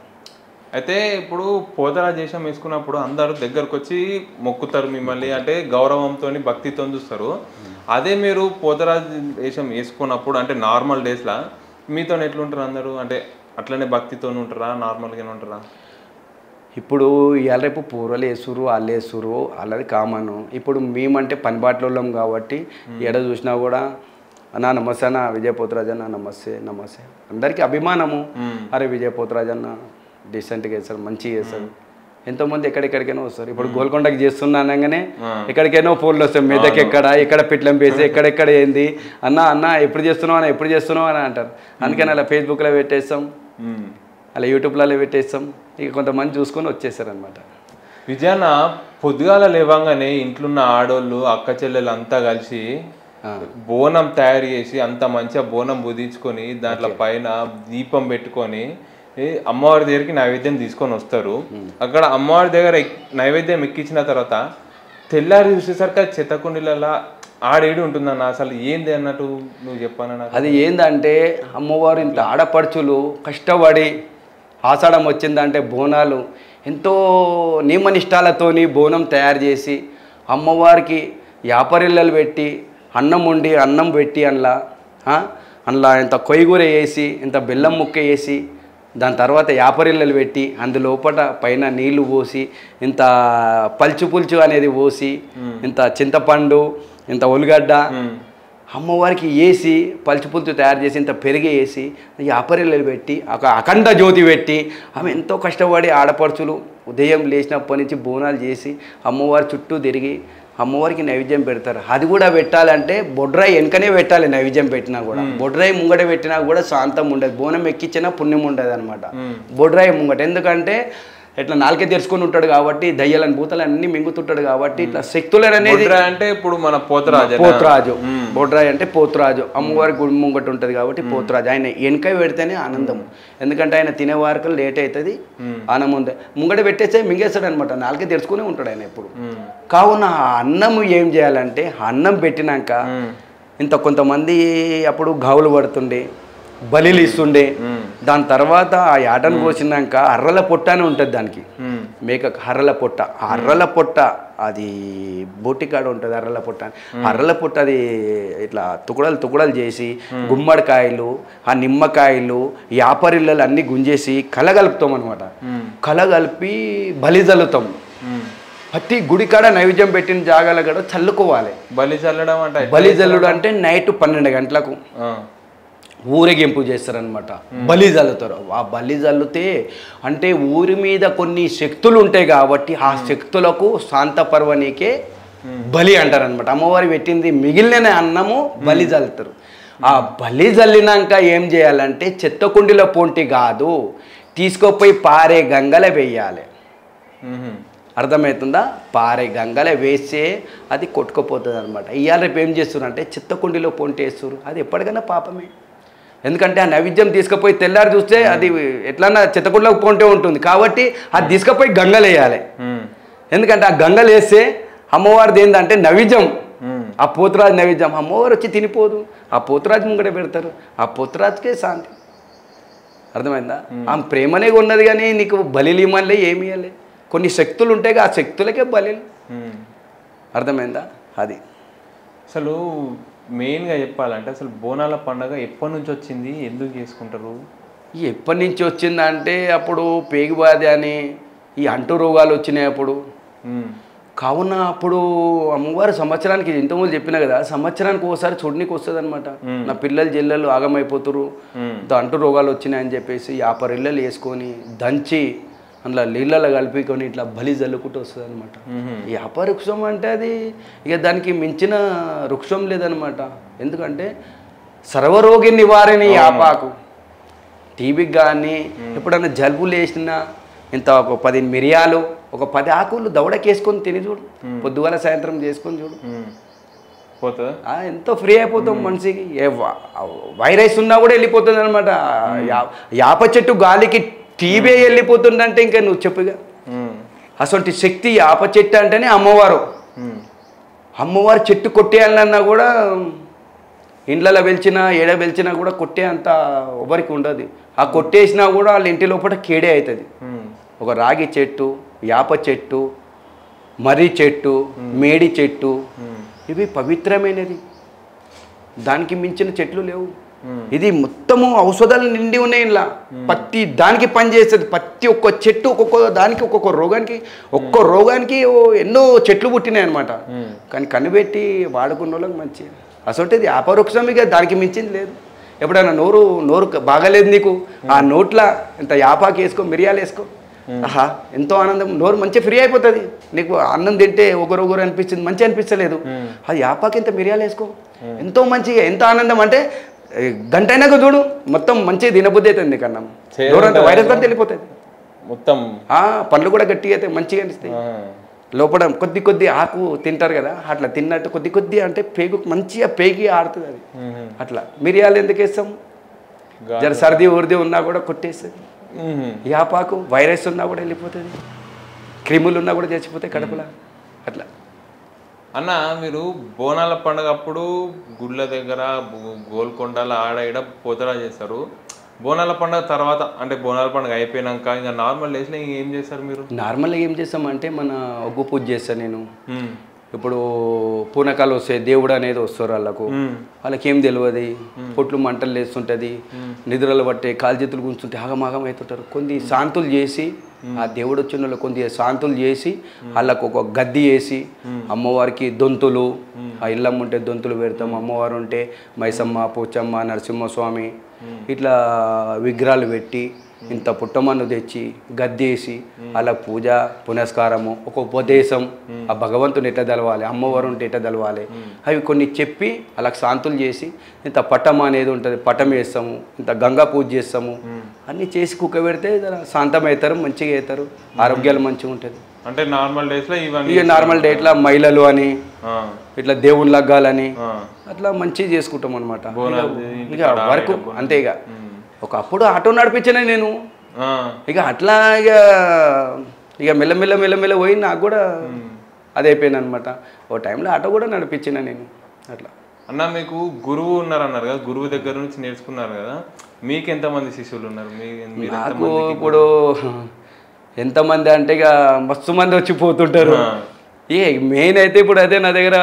అయితే ఇప్పుడు పోతరాజు వేషం వేసుకున్నప్పుడు అందరూ దగ్గరకు వచ్చి మొక్కుతారు మిమ్మల్ని, అంటే గౌరవంతో భక్తితో చూస్తారు. అదే మీరు పోతరాజు వేషం వేసుకున్నప్పుడు అంటే నార్మల్ డేస్లో మీతో ఎట్లుంటారు అందరూ? అంటే అట్లనే భక్తితో ఉంటారా, నార్మల్గానే ఉంటారా? ఇప్పుడు ఇవాళ రేపు పూర్వలు వేసురు వాళ్ళు వేసురు వాళ్ళది కామన్. ఇప్పుడు మేమంటే పనిబాట్లోళ్ళం కాబట్టి ఎడ చూసినా కూడా అన్నా నమస్తే అన్న విజయ పోతరాజు అన్న నమస్తే అందరికీ అభిమానము. అరే విజయ పోతరాజు అన్న డీసెంట్గా వేస్తారు, మంచిగా వేస్తారు, ఎంతోమంది ఎక్కడెక్కడికైనా వస్తారు. ఇప్పుడు గోల్కొండకి చేస్తున్నా అనగానే ఎక్కడికైనా ఫోన్లు వస్తాయి, మెదక్ ఎక్కడ పిట్లం పేసి ఎక్కడెక్కడ ఏంది అన్న ఎప్పుడు చేస్తున్నావు అని అంటారు. అందుకని అలా ఫేస్బుక్లో పెట్టేస్తాం, అలా యూట్యూబ్లలో పెట్టేస్తాం. ఇక కొంతమంది చూసుకొని వచ్చేస్తారు అనమాట. విజయాన పొద్దుగాల లేవంగానే ఇంట్లున్న ఆడోళ్ళు అక్క చెల్లెలు అంతా కలిసి బోనం తయారు చేసి అంత మంచిగా బోనం బుదించుకొని దాంట్లో పైన దీపం పెట్టుకొని అమ్మవారి దగ్గరికి నైవేద్యం తీసుకొని వస్తారు. అక్కడ అమ్మవారి దగ్గర నైవేద్యం ఎక్కించిన తర్వాత తెల్లారి చూసేసరికి చెత్తకుండీలలో ఆడేడు ఉంటుందన్న. అసలు ఏంది అన్నట్టు నువ్వు చెప్పానన్నా. అది ఏందంటే అమ్మవారు ఇంత ఆడపడుచులు కష్టపడి ఆషాఢం వచ్చిందంటే బోనాలు ఎంతో నియమనిష్టాలతోని బోనం తయారు చేసి అమ్మవారికి యాపరిల్లలు పెట్టి అన్నం పెట్టి అందులో ఇంత కొయ్యగూర వేసి ఇంత బెల్లం ముక్క వేసి దాని తర్వాత యాపరిల్లలు పెట్టి అందులోపట పైన నీళ్లు పోసి ఇంత పులుచు అనేది పోసి ఇంత చింతపండు ఇంత ఉల్లిగడ్డ అమ్మవారికి వేసి పులుచు తయారు చేసి ఇంత పెరిగి వేసి యాపరిల్లలు పెట్టి ఒక అఖండ జ్యోతి పెట్టి ఆమె ఎంతో కష్టపడి ఆడపడుచులు ఉదయం లేచినప్పటి నుంచి బోనాలు చేసి అమ్మవారి చుట్టూ తిరిగి అమ్మవారికి నైవేద్యం పెడతారు. అది కూడా పెట్టాలంటే బొడ్రాయి వెనకనే పెట్టాలి. నైవేద్యం పెట్టినా కూడా బొడ్రాయి ముంగట పెట్టినా కూడా శాంతం ఉండదు, బోనం ఎక్కించినా పుణ్యం ఉండదు అనమాట. బొడ్రాయి ముంగట ఎందుకంటే ఇట్లా నాలుకే తెరుచుకొని ఉంటాడు కాబట్టి దయ్యాలని భూతాలు అన్ని మింగుతుంటాడు కాబట్టి ఇట్లా శక్తులను అనేది అంటే ఇప్పుడు మన పోతరాజు బొడ్రాయి అంటే పోతురాజు అమ్మవారి గుడి ముంగట ఉంటుంది కాబట్టి పోతురాజు ఆయన వెనక పెడితేనే ఆనందం. ఎందుకంటే ఆయన తినే వరకు లేట్ అవుతుంది, ఆనందం ముంగట పెట్టేస్తే మింగేస్తాడు అనమాట, నాలుకే తెరుచుకునే ఉంటాడు ఆయన ఎప్పుడు. కావున ఆ అన్నం ఏం చేయాలంటే అన్నం పెట్టినాక ఇంత కొంతమంది అప్పుడు గావులు పడుతుండే బలిలు ఇస్తుండే. దాని తర్వాత ఆ యాటను కోసినాక అర్రల పొట్ట అని ఉంటుంది దానికి, మేక అర్రల పొట్ట. అర్రల పొట్ట అది బోటికాడ ఉంటుంది. అర్రల పొట్ట అది ఇట్లా తుకుడలు చేసి గుమ్మడికాయలు ఆ నిమ్మకాయలు యాపరిల్లలు అన్నీ గుంజేసి కలగలుపుతాం అనమాట. కలగలిపి బలి జల్లుతాం. ప్రతి గుడికాడ నైవేద్యం పెట్టిన జాగాల కూడా చల్లుకోవాలి. బలి జల్లుడు అంటే నైట్ 12 గంటలకు ఊరేగింపు చేస్తారనమాట. బలి జల్లుతారు. ఆ బలి జల్లుతే అంటే ఊరి మీద కొన్ని శక్తులు ఉంటాయి కాబట్టి ఆ శక్తులకు శాంతపర్వనికే బలి అంటారనమాట. అమ్మవారి పెట్టింది మిగిలిన అన్నము బలి జల్లుతారు. ఆ బలి జల్లినాక ఏం చేయాలంటే చెత్తకుండిలో పొంటి కాదు, తీసుకుపోయి పారే గంగల వేయాలి. అర్థమవుతుందా? పారే గంగల వేస్తే అది కొట్టుకుపోతుంది అనమాట. ఇవాళ రేపు ఏం చేస్తున్నారు అంటే చిత్తకుండిలో పొంటి వేస్తారు. అది ఎప్పటికైనా పాపమే. ఎందుకంటే ఆ నైవేద్యం తీసుకుపోయి తెల్లారి చూస్తే అది ఎట్లన్నా చిత్తకుండలోకి పొంటే ఉంటుంది కాబట్టి అది తీసుకుపోయి గంగలు వేయాలి. ఎందుకంటే ఆ గంగలు వేస్తే అమ్మవారిది ఏంటంటే నైవేద్యం, ఆ పోతురాజు నైవేద్యం అమ్మవారు వచ్చి తినిపోదు. ఆ పోతురాజు ముంగడే పెడతారు. ఆ పోతురాజుకే శాంతి. అర్థమైందా? ఆమె ప్రేమనే ఉన్నది కానీ నీకు బలిలు ఇవ్వలే ఏమి ఇవ్వలే. కొన్ని శక్తులు ఉంటాయి, ఆ శక్తులకే బలిలు. అర్థమైందా? అది అసలు మెయిన్గా చెప్పాలంటే అసలు బోనాల పండుగ ఎప్పటి నుంచి వచ్చింది, ఎందుకు చేసుకుంటారు? ఎప్పటి నుంచి వచ్చిందంటే అప్పుడు పేగుబాధ అని ఈ అంటు రోగాలు వచ్చినాయి అప్పుడు. కావున అప్పుడు అమ్మవారు సంవత్సరానికి ఇంతకుముందు చెప్పినా కదా, సంవత్సరానికి ఒకసారి చూడనీకి వస్తుంది అనమాట. నా పిల్లలు జిల్లలు ఆగమైపోతారు, అంటు రోగాలు వచ్చినాయని చెప్పేసి 50 ఇళ్ళలు వేసుకొని దంచి అందులో నీళ్ళలో కలుపుకొని ఇట్లా బలి జల్లుకుంటూ వస్తుంది అనమాట. ఈ అపవృక్షం అంటే అది ఇక దానికి మించిన వృక్షం లేదనమాట. ఎందుకంటే సర్వరోగి నివారణ యాపాకు. టీబీకి కానీ ఎప్పుడన్నా జలుబులు వేసినా ఇంత ఒక 10 మిరియాలు ఒక 10 ఆకులు దవడకేసుకొని తిని చూడు, పొద్దుగాల సాయంత్రం చేసుకొని చూడు, ఎంతో ఫ్రీ అయిపోతాం. మనిషికి ఏ వైరస్ ఉన్నా కూడా వెళ్ళిపోతుంది అనమాట. యాప చెట్టు గాలికి టీబీ వెళ్ళిపోతుందంటే ఇంకా నువ్వు చెప్పుగా. అసలు శక్తి యాప చెట్టు అంటేనే అమ్మవారు. అమ్మవారు చెట్టు కొట్టేయాలన్నా కూడా ఇండ్లలో వెలిచినా ఏడ వెలిచినా కూడా కొట్టే అంత ఎవరికి ఉండదు. ఆ కొట్టేసినా కూడా వాళ్ళ ఇంటి లోపల కేడే అవుతుంది. ఒక రాగి చెట్టు, యాప చెట్టు, మర్రి చెట్టు, మేడి చెట్టు ఇవి పవిత్రమైనది. దానికి మించిన చెట్లు లేవు. ఇది మొత్తము ఔషధాలు నిండి ఉన్నాయి. ఇలా ప్రతి దానికి పనిచేస్తుంది. ప్రతి ఒక్క చెట్టు ఒక్కొక్క దానికి ఒక్క రోగానికి ఎన్నో చెట్లు పుట్టినాయి అనమాట. కానీ కనిపెట్టి వాడుకున్న వాళ్ళకి మంచి అసలు అపవృక్షం. ఇక దానికి మించింది లేదు. ఎప్పుడైనా నోరు బాగాలేదు నీకు, ఆ నోట్ల ఇంత యాపాకి వేసుకో, మిరియాలు వేసుకో, ఆహా ఎంతో ఆనందం, నోరు మంచిగా ఫ్రీ అయిపోతుంది. నీకు అన్నం తింటే ఒకరొకరు అనిపిస్తుంది, మంచిగా అనిపిస్తలేదు. అది యాపాకి ఇంత మిరియాలు వేసుకో, ఎంతో మంచిగా, ఎంత ఆనందం అంటే గంట అయినాక చూడు మొత్తం మంచిగా తినబుద్ధి అవుతుంది. నీకు అన్నం నోరంతా వైరస్ అంతా వెళ్ళిపోతుంది మొత్తం. పళ్ళు కూడా గట్టిగా అయితే మంచిగా అనిపిస్తాయి. లోపల కొద్ది ఆకు తింటారు కదా, అట్లా తిన్నట్టు కొద్ది అంటే పేగు మంచిగా పేగి ఆడుతుంది అది. అట్లా మిరియాలు ఎందుకు వేస్తాం, జర సర్ది ఊరిది ఉన్నా కూడా కొట్టేస్తుంది. యాపాకు వైరస్ ఉన్నా కూడా వెళ్ళిపోతుంది, క్రిములు ఉన్నా కూడా చచ్చిపోతాయి కడుపులో. అట్లా అన్న మీరు బోనాల పండుగ అప్పుడు గుళ్ళ దగ్గర గోల్కొండల ఆడ ఈడ పోతరా చేస్తారు. బోనాల పండుగ తర్వాత అంటే బోనాల పండుగ అయిపోయినాక ఇంకా నార్మల్ డేస్లో ఏం చేస్తారు మీరు? నార్మల్గా ఏం చేస్తామంటే మన ఒగ్గు పూజ చేస్తాను నేను. ఇప్పుడు పూనకాలు వస్తాయి, దేవుడు అనేది వస్తారు వాళ్ళకి ఏం తెలియదు. పొట్లు మంటలు లేస్తుంటుంది, నిద్రలు పట్టే కాలు చేతులు గుంచుంటే ఆగమాగం అవుతుంటారు. కొన్ని శాంతులు చేసి ఆ దేవుడు వచ్చిన వాళ్ళు కొన్ని శాంతులు చేసి వాళ్ళకు ఒక గద్ది వేసి అమ్మవారికి దొంతులు, ఆ ఇల్లమ్మ ఉంటే దొంతులు పెడతాం, అమ్మవారు ఉంటే మైసమ్మ, పోచమ్మ, నరసింహస్వామి ఇట్లా విగ్రహాలు పెట్టి ఇంత పుట్టమన్ను తెచ్చి గద్దేసి అలా పూజ పునస్కారము, ఒక ఉపదేశం, ఆ భగవంతుని ఎట్లా తెలవాలి, అమ్మవారు ఉంటే ఎట్లా తెలవాలి, అవి కొన్ని చెప్పి అలా శాంతులు చేసి ఇంత పట్టం అనేది ఉంటుంది, పట్టం వేస్తాము, ఇంత గంగా పూజ చేస్తాము, అన్నీ చేసి కుక్క పెడితే శాంతం అవుతారు, మంచిగా అవుతారు, ఆరోగ్యాలు మంచిగా ఉంటుంది. అంటే నార్మల్ డేస్లో ఇవన్నీ ఇక నార్మల్ డేట్లో మహిళలు అని ఇట్లా దేవుని లగ్గాలని అట్లా మంచిగా చేసుకుంటాం అనమాట. ఇక వరకు అంతే. ఒకప్పుడు ఆటో నడిపించాను నేను, ఇక అట్లా ఇక మెల్లమెల్ల పోయి నాకు కూడా అది అయిపోయింది అనమాట. ఓ టైంలో ఆటో కూడా నడిపించిన నేను. అట్లా అన్న మీకు గురువు ఉన్నారన్నారు కదా, గురువు దగ్గర నుంచి నేర్చుకున్నారు కదా, మీకు ఎంతమంది శిష్యులు ఉన్నారు? నాకు ఇప్పుడు ఎంతమంది అంటే ఇక మస్తు మంది వచ్చి పోతుంటారు. మెయిన్ అయితే ఇప్పుడు అదే నా దగ్గర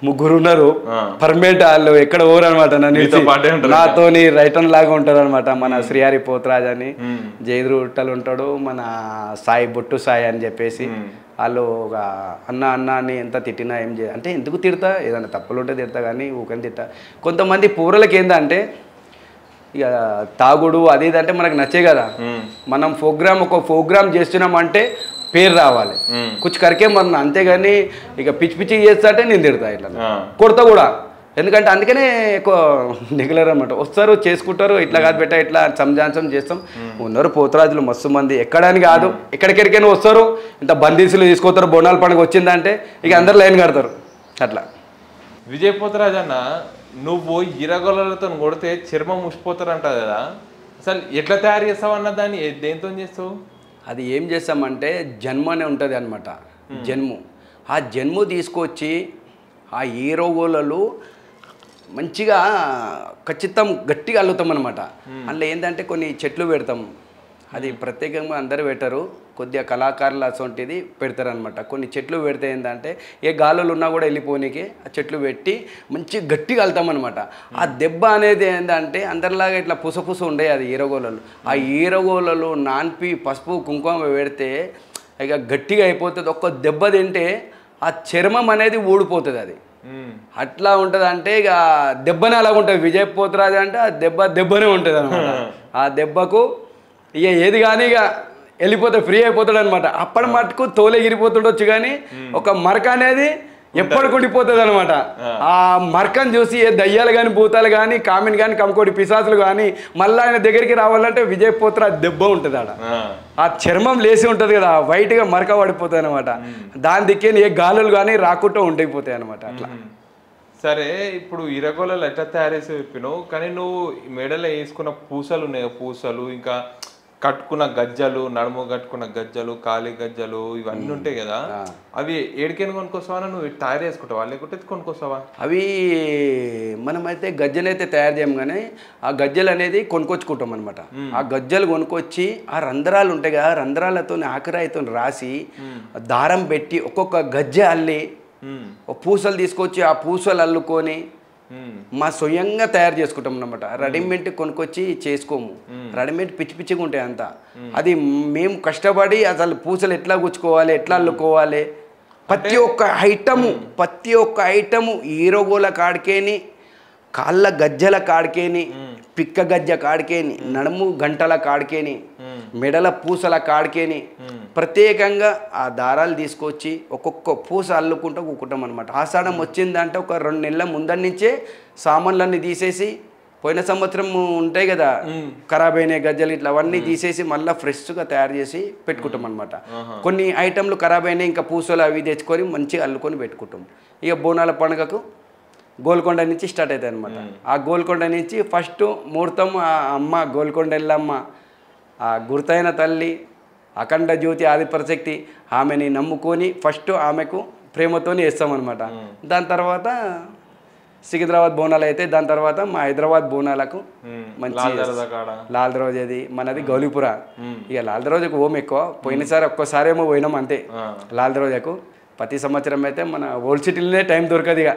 3 ఉన్నారు పర్మనెంట్. వాళ్ళు ఎక్కడ పోరు అనమాట, నాతోని రైటన్ లాగా ఉంటారు అనమాట. మన శ్రీహరి పోతరాజ్ అని, జైద్రుట్టలు ఉంటాడు, మన సాయి బొట్టు సాయి అని చెప్పేసి. వాళ్ళు ఒక అన్న అని ఎంత తిట్టినా ఏం అంటే ఎందుకు తిడతా, ఏదైనా తప్పులు ఉంటే తిడతా కానీ ఊకని తిట్టా. కొంతమంది పూరలకి ఏంటంటే ఇక తాగుడు అది ఇదంటే మనకు నచ్చే కదా. మనం ఒక ప్రోగ్రామ్ చేస్తున్నామంటే పేరు రావాలి, కుచ్చు కరికే మన, అంతేగాని ఇక పిచ్చి చేస్తా అంటే నేను తిడతా, ఇట్లా కొడతా కూడా. ఎందుకంటే అందుకనే ఎక్కువ నెగ్లర్ అనమాట. వస్తారు చేసుకుంటారు, ఇట్లా కాదు పెట్టా ఇట్లా సంజాంసం చేస్తాం. ఉన్నారు పోతరాజులు మస్తు మంది, ఎక్కడని కాదు ఎక్కడికెక్కడికైనా వస్తారు. ఇంత బందీసులు తీసుకొస్తారు, బోనాల పండుగ వచ్చిందంటే ఇక అందరు లైన్ కడతారు. అట్లా విజయ్ పోతరాజ్ అన్న, నువ్వు ఇరగొలలతో కొడితే చర్మం ముసిపోతారంట కదా, అసలు ఎట్లా తయారు చేస్తావు అన్న, దాన్ని దేంతో చేస్తావు? అది ఏం చేస్తామంటే జన్మ అనే ఉంటుంది అనమాట, జన్ము. ఆ జన్ము తీసుకొచ్చి ఆ ఈరోగోలలో మంచిగా ఖచ్చితం గట్టిగా అల్లుతాం అనమాట. అందులో ఏంటంటే కొన్ని చెట్లు పెడతాం, అది ప్రత్యేకంగా అందరూ పెట్టరు, కొద్దిగా కళాకారులు అసొంటిది పెడతారనమాట. కొన్ని చెట్లు పెడితే ఏంటంటే ఏ గాలులు ఉన్నా కూడా వెళ్ళిపోనీకి ఆ చెట్లు పెట్టి మంచి గట్టిగా వెళ్తామన్నమాట. ఆ దెబ్బ అనేది ఏంటంటే అందరిలాగా ఇట్లా పుసపుస ఉండే అది ఈరగోళలు. ఆ ఈరగోళలు నాన్పి పసుపు కుంకుమ పెడితే ఇక గట్టిగా అయిపోతుంది. ఒక్క దెబ్బ తింటే ఆ చర్మం అనేది ఊడిపోతుంది. అది అట్లా ఉంటుంది. అంటే ఇక దెబ్బనే అలాగ ఉంటుంది. విజయ్ పోతరాజ్ అంటే ఆ దెబ్బనే ఉంటుంది అనమాట. ఆ దెబ్బకు ఇక ఏది కానీ ఇక వెళ్ళిపోతే ఫ్రీ అయిపోతాడు అనమాట. అప్పటి మటుకు తోలు ఎగిరిపోతుండొచ్చు కానీ ఒక మరక అనేది ఎప్పటికి ఉండిపోతుంది అనమాట. ఆ మరకను చూసి ఏ దయ్యాలు కానీ భూతాలు కానీ కామిని కానీ కమ్కోడి పిశాసులు కానీ మళ్ళీ ఆయన దగ్గరికి రావాలంటే విజయ్ పోతరాజ్ దెబ్బ ఉంటుంది ఆడ. ఆ చర్మం లేసి ఉంటుంది కదా, వైట్గా మరక పడిపోతాయి అనమాట. దాని దిక్కే ఏ గాలులు కానీ రాకుండా ఉండిపోతాయి అనమాట. అట్లా సరే, ఇప్పుడు ఇరగోళలు ఎట్లా తయారు చేసి చెప్పినావు, కానీ నువ్వు మెడలో వేసుకున్న పూసలు ఉన్నాయి, పూసలు ఇంకా కట్టుకున్న గజ్జలు, నడుము కట్టుకున్న గజ్జలు, కాలి గజ్జలు ఇవన్నీ ఉంటాయి కదా, అవి ఏడికైనా కొనుక్కొస్తావా? నువ్వు తయారు చేసుకుంటావా లేకుంటే కొనుక్కొస్తావా? అవి మనమైతే గజ్జలు అయితే తయారు చేయం కానీ ఆ గజ్జలు అనేది కొనుక్కొచ్చుకుంటాం అనమాట. ఆ గజ్జలు కొనుక్కొచ్చి ఆ రంధ్రాలు ఉంటాయి కదా, రంధ్రాలతో ఆకరాయితో రాసి దారం పెట్టి ఒక్కొక్క గజ్జె అల్లి పూసలు తీసుకొచ్చి ఆ పూసలు అల్లుకొని మా స్వయంగా తయారు చేసుకుంటాం అన్నమాట. రెడీమేడ్ కొనుక్కొచ్చి చేసుకోము. రెడీమేడ్ పిచ్చిగా ఉంటాయి అంతా. అది మేము కష్టపడి అసలు పూసలు ఎట్లా గుచ్చుకోవాలి, ఎట్లా అల్లుకోవాలి, ప్రతి ఒక్క ఐటము ఈరోగోల కాడికేని, కాళ్ళ గజ్జల కాడికేని, పిక్క గజ్జ కాడికేని, నడుము గంటల కాడికేని మెడల పూసల కాడికేని ప్రత్యేకంగా ఆ దారాలు తీసుకొచ్చి ఒక్కొక్క పూస అల్లుకుంటూ కూకుంటాం అనమాట. ఆషాఢం వచ్చిందంటే ఒక 2 నెలల ముందర నుంచే సామాన్లన్నీ తీసేసి పోయిన సంవత్సరం ఉంటాయి కదా ఖరాబ్ అయిన గజ్జలు ఇట్లా అవన్నీ తీసేసి మళ్ళీ ఫ్రెష్గా తయారు చేసి పెట్టుకుంటాం అనమాట. కొన్ని ఐటెంలు ఖరాబ్ అయినాయి ఇంకా పూసలు అవి తెచ్చుకొని మంచిగా అల్లుకొని పెట్టుకుంటాం. ఇక బోనాల పండుగకు గోల్కొండ నుంచి స్టార్ట్ అవుతాయి అనమాట. ఆ గోల్కొండ నుంచి ఫస్ట్ ముహూర్తం ఆ అమ్మ గోల్కొండ ఎల్లమ్మ ఆ గుర్తైన తల్లి అఖండ జ్యోతి ఆదిపరశక్తి ఆమెని నమ్ముకొని ఫస్ట్ ఆమెకు ప్రేమతోనే వేస్తామన్నమాట. దాని తర్వాత సికింద్రాబాద్ బోనాలు అయితే దాని తర్వాత మా హైదరాబాద్ బోనాలకు మంచి లాల్ దర్వాజా అది మనది గౌలీపుర. ఇక లాల్ దర్వాజాకు ఓం ఎక్కువ. పోయినసారి ఒక్కసారి ఏమో పోయినాం అంతే లాల్ దర్వాజాకు. ప్రతి సంవత్సరం అయితే మన ఓల్డ్ సిటీలోనే టైం దొరకదు ఇక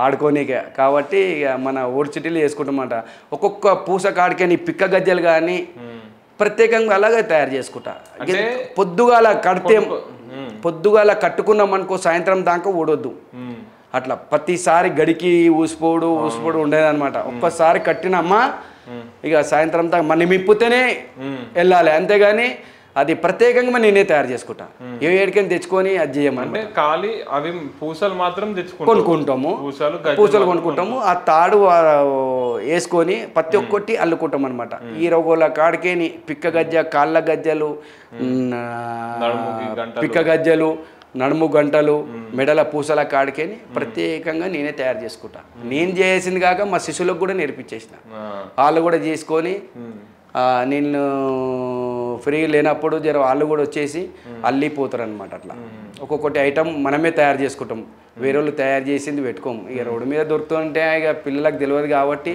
ఆడుకోనిక. కాబట్టి ఇక మన ఓల్డ్ సిటీలో వేసుకుంటామంట. ఒక్కొక్క పూస కాడికని పిక్క గజ్జలు కానీ ప్రత్యేకంగా అలాగే తయారు చేసుకుంటా. పొద్దుగాల కట్టుకున్నాం అనుకో సాయంత్రం దాకా ఊడొద్దు. అట్లా ప్రతిసారి గడికి ఊసిపోడు ఉండేదన్నమాట. ఒక్కసారి కట్టినమ్మా ఇక సాయంత్రం దాకా మన మిప్పుతేనే వెళ్ళాలి. అంతేగాని అది ప్రత్యేకంగా నేనే తయారు చేసుకుంటా. ఏ ఏడికని తెచ్చుకొని అది చేయమంటే ఖాళీ అవి పూసలు మాత్రం కొనుక్కుంటాము. పూసలు కొనుక్కుంటాము. ఆ తాడు వేసుకొని ప్రతి ఒక్కటి అల్లుకుంటాం అనమాట. ఈ రొగోల కాడికేని పిక్క గజ్జ కాళ్ళ గజ్జలు పిక్క గజ్జలు నడుము గంటలు మెడల పూసల కాడికేని ప్రత్యేకంగా నేనే తయారు చేసుకుంటా. నేను చేసింది కాక మా శిష్యులకు కూడా నేర్పించేసిన. వాళ్ళు కూడా చేసుకొని నేను ఫ్రీ లేనప్పుడు జర వాళ్ళు కూడా వచ్చేసి అల్లిపోతారు అనమాట. అట్లా ఒక్కొక్కటి ఐటమ్ మనమే తయారు చేసుకుంటాం. వేరే వాళ్ళు తయారు చేసింది పెట్టుకోము. ఇక రోడ్డు మీద దొరుకుతుంటే ఇక పిల్లలకు తెలియదు కాబట్టి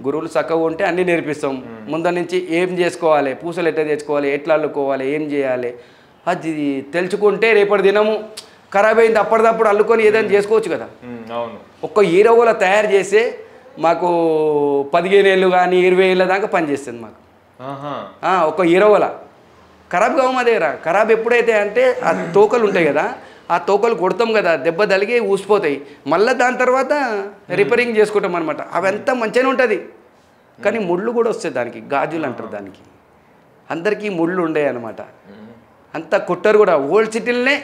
గురువులు చక్కగా ఉంటే అన్నీ నేర్పిస్తాం. ముందర నుంచి ఏం చేసుకోవాలి, పూసలు ఎట్లా తెచ్చుకోవాలి, ఎట్లా అల్లుకోవాలి, ఏం చేయాలి అది తెలుసుకుంటే రేపటి దినము ఖరాబ్ అయింది అప్పటిదప్పుడు అల్లుకొని ఏదైనా చేసుకోవచ్చు కదా. ఒక్క హీరోల తయారు చేస్తే మాకు 15 ఏళ్ళు కానీ 20 ఏళ్ళ దాకా పనిచేస్తుంది మాకు. ఒక హీరోల ఖరాబ్ కావు మా దగ్గర. ఖరాబ్ ఎప్పుడైతే అంటే ఆ తోకలు ఉంటాయి కదా, ఆ తోకలు కొడతాం కదా, దెబ్బ తలిగి ఊసిపోతాయి. మళ్ళీ దాని తర్వాత రిపేరింగ్ చేసుకుంటాం అనమాట. అవంతా మంచిగానే ఉంటుంది కానీ ముళ్ళు కూడా వస్తాయి దానికి. గాజులు అంటారు దానికి. అందరికీ ముళ్ళు ఉండే అనమాట. అంతా కుట్టరు కూడా. ఓల్డ్ సిటీలనే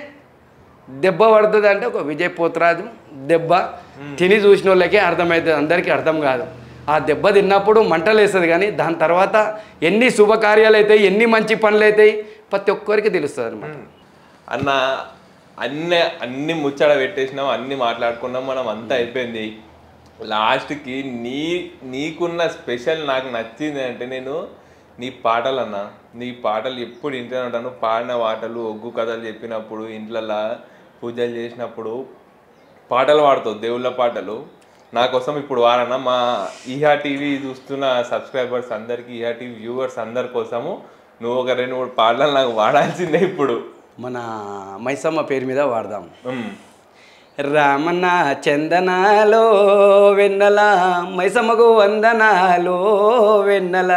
దెబ్బ పడుతుంది అంటే ఒక విజయ్ పోతరాజు దెబ్బ తిని చూసిన వాళ్ళకే అర్థమవుతుంది, అందరికీ అర్థం కాదు. ఆ దెబ్బ తిన్నప్పుడు మంటలు వేస్తుంది కానీ దాని తర్వాత ఎన్ని శుభకార్యాలు అవుతాయి, ఎన్ని మంచి పనులు అవుతాయి ప్రతి ఒక్కరికి తెలుస్తుంది అనమాట. అన్న అన్ని ముచ్చట పెట్టేసినాం, అన్ని మాట్లాడుకున్నాం, మనం అంతా అయిపోయింది. లాస్ట్కి నీకున్న స్పెషల్ నాకు నచ్చింది అంటే నేను నీ పాటలు అన్న. నీ పాటలు ఎప్పుడు ఇంట్లోనే ఉంటాను. పాడిన పాటలు, ఒగ్గు కథలు చెప్పినప్పుడు, ఇంట్లల్లో పూజలు చేసినప్పుడు పాటలు పాడుతావు, దేవుళ్ళ పాటలు. నా కోసం ఇప్పుడు వారన్నా మా ఈహా టీవీ చూస్తున్న సబ్స్క్రైబర్స్ అందరికీ, ఈహా టీవీ వ్యూవర్స్ అందరి కోసము నువ్వు ఒక 2-3 పాటలు నాకు వాడాల్సిందే. ఇప్పుడు మన మైసమ్మ పేరు మీద వాడదాం. రామన్న చందనాలో వెన్నెల మైసమ్మకు వందనాలో వెన్నెల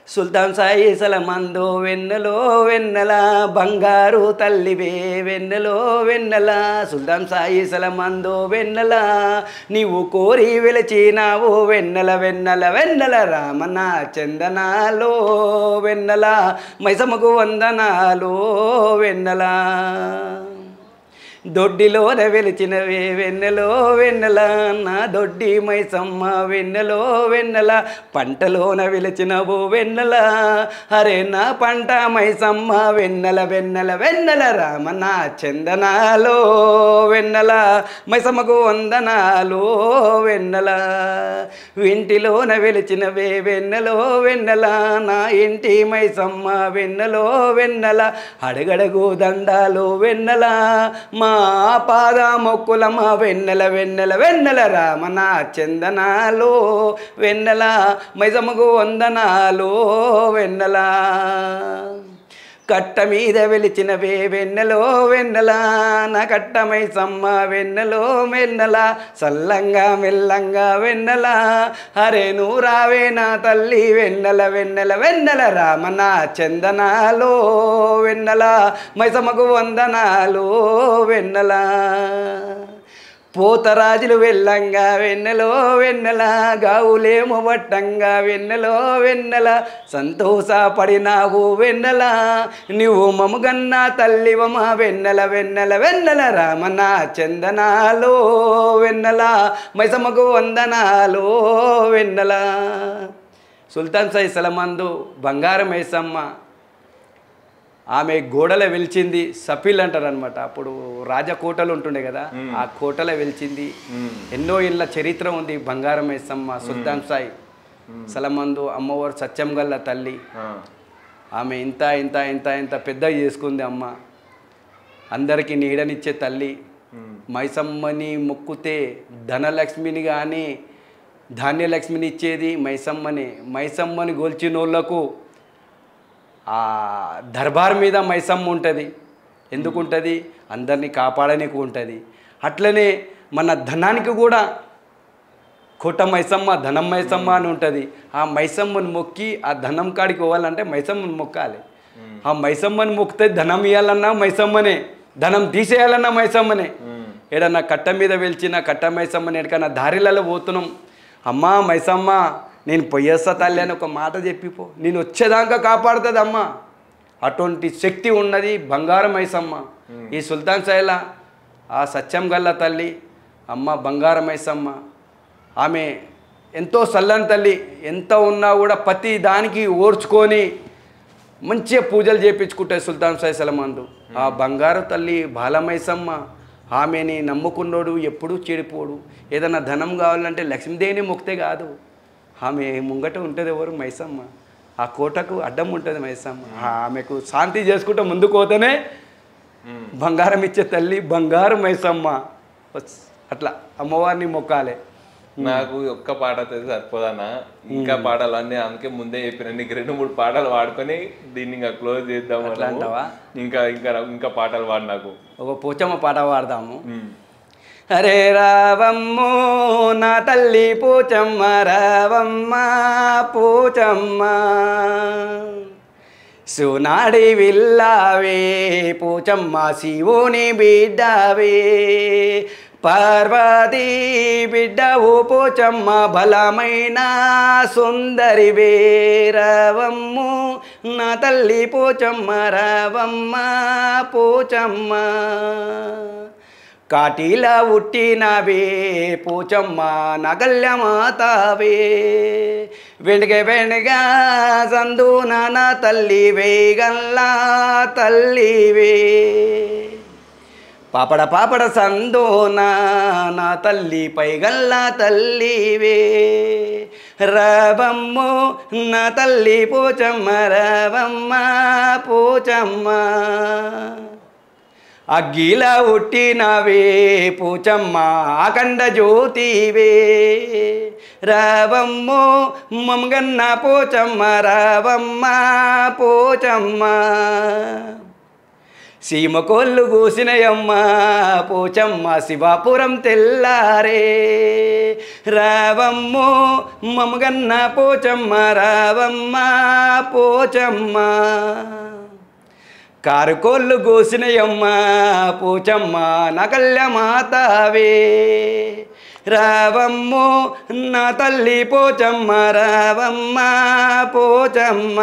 సుల్తాన్ సాయి సలమందో వెన్నెలో వెన్నెల బంగారు తల్లివే వెన్నెలో వెన్నెల సుల్తాన్ సాయి సలమందో వెన్నెల నీవు కోరి వెలచినావు వెన్నెల వెన్నెల వెన్నెల రామన్న చందనాలో వెన్నెల మైసమ్మకు వందనాలో వెన్నెల దొడ్డిలోన వెలిచినవే వెన్నెలో వెన్నెల నా దొడ్డి మైసమ్మ వెన్నెలో వెన్నెల పంటలోన వెలిచినవు వెన్నెల హరే నా పంట మైసమ్మ వెన్నెల వెన్నెల వెన్నెల రామన్న చందనాలో వెన్నెల మైసమ్మకు వందనాలో వెన్నెల ఇంటిలోన వెలిచినవే వెన్నెలో వెన్నెల నా ఇంటి మైసమ్మ వెన్నెలో వెన్నెల అడగడగు దండాలు వెన్నెల మా పాద మొక్కులమ్మ వెన్నెల వెన్నెల వెన్నెల రామన్న చందనాలో వెన్నెల మైసమ్మకు వందనాలో వెన్నెల కట్ట మీద వెలిచినవే వెన్నెలో వెన్నెల నా కట్ట మైసమ్మ వెన్నెలో వెన్నెల సల్లంగా మెల్లంగా వెన్నెల హరే నువ్వు రావే నా తల్లి వెన్నెల వెన్నెల వెన్నెల రామన్న చందనాలో వెన్నెల మైసమ్మకు వందనాలో వెన్నెల పోతరాజులు వెళ్ళంగా వెన్నెలో వెన్నెల గావులేమో వట్టంగా వెన్నెలో వెన్నెల సంతోషపడినావు వెన్నెల నువ్వు మముగన్న తల్లివమా వెన్నెల వెన్నెల వెన్నెల రామన్న చందనాలో వెన్నెల మైసమ్మకు వందనాలో వెన్నెల. సుల్తాన్ సైసల మందు బంగారు మైసమ్మ ఆమె గోడలో వెలిచింది. సఫీల్ అంటారు అనమాట. అప్పుడు రాజకోటలు ఉంటుండే కదా, ఆ కోటలో వెలిచింది. ఎన్నో ఇళ్ళ చరిత్ర ఉంది బంగారం మైసమ్మ. సుల్తాన్ సాయి సలమందు అమ్మవారు సత్యం గల్ల తల్లి. ఆమె ఇంత ఇంత ఇంత ఇంత పెద్దగా చేసుకుంది అమ్మ. అందరికీ నీడనిచ్చే తల్లి. మైసమ్మని మొక్కుతే ధనలక్ష్మిని కానీ ధాన్యలక్ష్మిని ఇచ్చేది మైసమ్మని. మైసమ్మని గొల్చినోళ్లకు ఆ దర్బార్ మీద మైసమ్మ ఉంటుంది. ఎందుకు ఉంటుంది? అందరినీ కాపాడడానికి ఉంటుంది. అట్లనే మన ధనానికి కూడా కోట మైసమ్మ ధనం మైసమ్మ అని ఉంటుంది. ఆ మైసమ్మని మొక్కి ఆ ధనం కాడికి పోవాలంటే మైసమ్మని మొక్కాలి. ఆ మైసమ్మని మొక్కితే ధనం ఇవ్వాలన్నా మైసమ్మనే, ధనం తీసేయాలన్నా మైసమ్మనే. ఏడన్నా కట్ట మీద వెలిచిన కట్ట మైసమ్మని ఎక్కడన్నా దారిలలో పోతున్నాం, అమ్మా మైసమ్మ నేను పొయ్యేస్తా తల్లి అని ఒక మాట చెప్పిపో, నేను వచ్చేదాకా కాపాడుతుంది అమ్మ. అటువంటి శక్తి ఉన్నది బంగారం మైసమ్మ. ఈ సుల్తాన్ సాయిల ఆ సత్యం గల్ల తల్లి అమ్మ బంగారం మైసమ్మ. ఆమె ఎంతో చల్లని తల్లి. ఎంత ఉన్నా కూడా ప్రతి దానికి ఓర్చుకొని మంచిగా పూజలు చేయించుకుంటాయి సుల్తాన్ సాయి సలమందు. ఆ బంగారు తల్లి బాలమైసమ్మ. ఆమెని నమ్ముకున్నోడు ఎప్పుడూ చెడిపోడు. ఏదైనా ధనం కావాలంటే లక్ష్మీదేవిని మొక్కితే కాదు, ఆమె ముంగట ఉంటుంది ఎవరు? మైసమ్మ. ఆ కోటకు అడ్డం ఉంటుంది మైసమ్మ. ఆమెకు శాంతి చేసుకుంటూ ముందుకు పోతేనే బంగారం ఇచ్చే తల్లి బంగారు మైసమ్మ. అట్లా అమ్మవారిని మొక్కాలి. నాకు ఒక్క పాట అయితే సరిపోదన్నా, ఇంకా పాటలు అన్నీ అందుకే ముందే చెప్పిన. నీకు 2-3 పాటలు వాడుకొని దీన్ని ఇంకా క్లోజ్ చేద్దాం అంటావా? ఇంకా ఇంకా ఇంకా పాటలు వాడు. నాకు ఒక పోచమ్మ పాట పాడదాము. అరే రావమ్మో నా తల్లి పోచమ్మ రావమ్మ పోచమ్మ సునాడి విల్లావే పోచమ్మ శివుని బిడ్డవే పార్వతీ బిడ్డవు పోచమ్మ బలమైన సుందరివే రావమ్ము నా తల్లి పోచమ్మ రావమ్మ పోచమ్మ కాటిలా ఉట్టినవే పోచమ్మ నగల్య మాతావే వెండిగ వెండిగా సందూన నా తల్లివే గల్లా తల్లివే పాపడ పాపడ సందూన నా తల్లి పైగల్లా తల్లివే రవమ్ము నా తల్లి పోచమ్మ రవమ్మ పోచమ్మ అగ్గిలా ఉట్టినవే పోచమ్మ అఖండ జ్యోతివే రావమ్మో మమగన్న పోచమ్మ రావమ్మ పోచమ్మ సీమకోళ్ళు కూసినయమ్మ పోచమ్మ శివాపురం తెల్లారే రావమ్మో మమగన్న పోచమ్మ రావమ్మ పోచమ్మ కారుకోళ్ళు కోసినయమ్మ పోచమ్మ నకల్య మాతావే రావమ్మో నా తల్లి పోచమ్మ రావమ్మ పోచమ్మ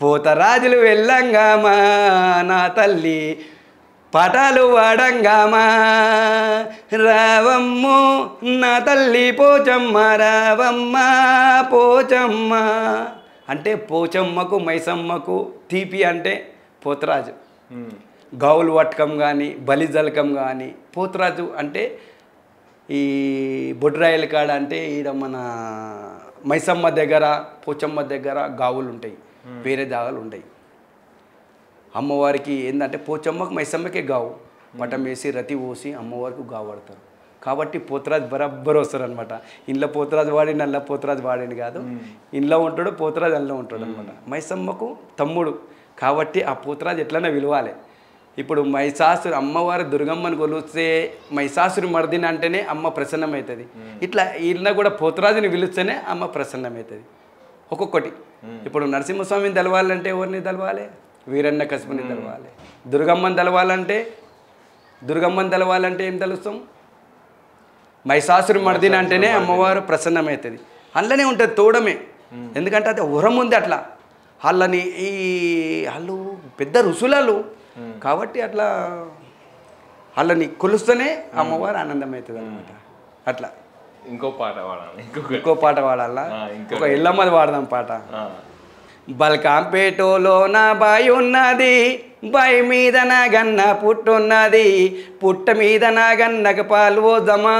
పోతరాజులు వెళ్ళంగామా నా తల్లి పాఠాలు వాడంగామా రావమ్మో నా తల్లి పోచమ్మ రావమ్మ పోచమ్మ అంటే పోచమ్మకు మైసమ్మకు తీపి అంటే పోతరాజు. గౌలు వట్కం కానీ బలిజలకం కానీ పోతరాజు అంటే ఈ బొడ్రాయిల కాడ అంటే ఈడ మన మైసమ్మ దగ్గర పోచమ్మ దగ్గర గావులు ఉంటాయి, వేరే జాగాలు ఉంటాయి. అమ్మవారికి ఏంటంటే పోచమ్మకు మైసమ్మకే గావు పటం వేసి రతి పోసి అమ్మవారికి గావు పడతారు. కాబట్టి పోతరాజు బరాబర్ వస్తారు అనమాట. ఇంట్లో పోతరాజు వాడిని అల్ల పోతరాజు వాడిని కాదు, ఇంట్లో ఉంటాడు పోతరాజు అందులో ఉంటాడు అనమాట. మైసమ్మకు తమ్ముడు కాబట్టి ఆ పోతరాజు ఎట్లన్నా విలువాలి. ఇప్పుడు మైసాసురు అమ్మవారు దుర్గమ్మని కొలిస్తే మైసాసురు మర్దిని అంటేనే అమ్మ ప్రసన్నమవుతుంది. ఇట్లా ఈయన కూడా పోతరాజుని పిలిస్తేనే అమ్మ ప్రసన్నమవుతుంది. ఒక్కొక్కటి ఇప్పుడు నరసింహస్వామిని తెలవాలంటే ఎవరిని తెలవాలి? వీరన్న కసిపుని తెలవాలి. దుర్గమ్మని తెలవాలంటే దుర్గమ్మని తెలవాలంటే ఏం తెలుస్తాం? మహిషాసురి మర్దిని అంటేనే అమ్మవారు ప్రసన్నమవుతుంది. అందులోనే ఉంటుంది తోడమే. ఎందుకంటే అది ఉరం ఉంది అట్లా. వాళ్ళని వాళ్ళు పెద్ద ఋషులు కాబట్టి అట్లా వాళ్ళని కొలుస్తూనే అమ్మవారు ఆనందమవుతుంది అనమాట. అట్లా ఇంకో పాట వాడాలి. ఇంకో పాట వాడాలా? ఒక ఎల్లమ్మది వాడదాం పాట. బల్కాంపేటోలో నా బాయి ఉన్నది, బాయి మీద నా గన్న పుట్టున్నది, పుట్ట మీద నా గన్నకు పాలు పోదమా,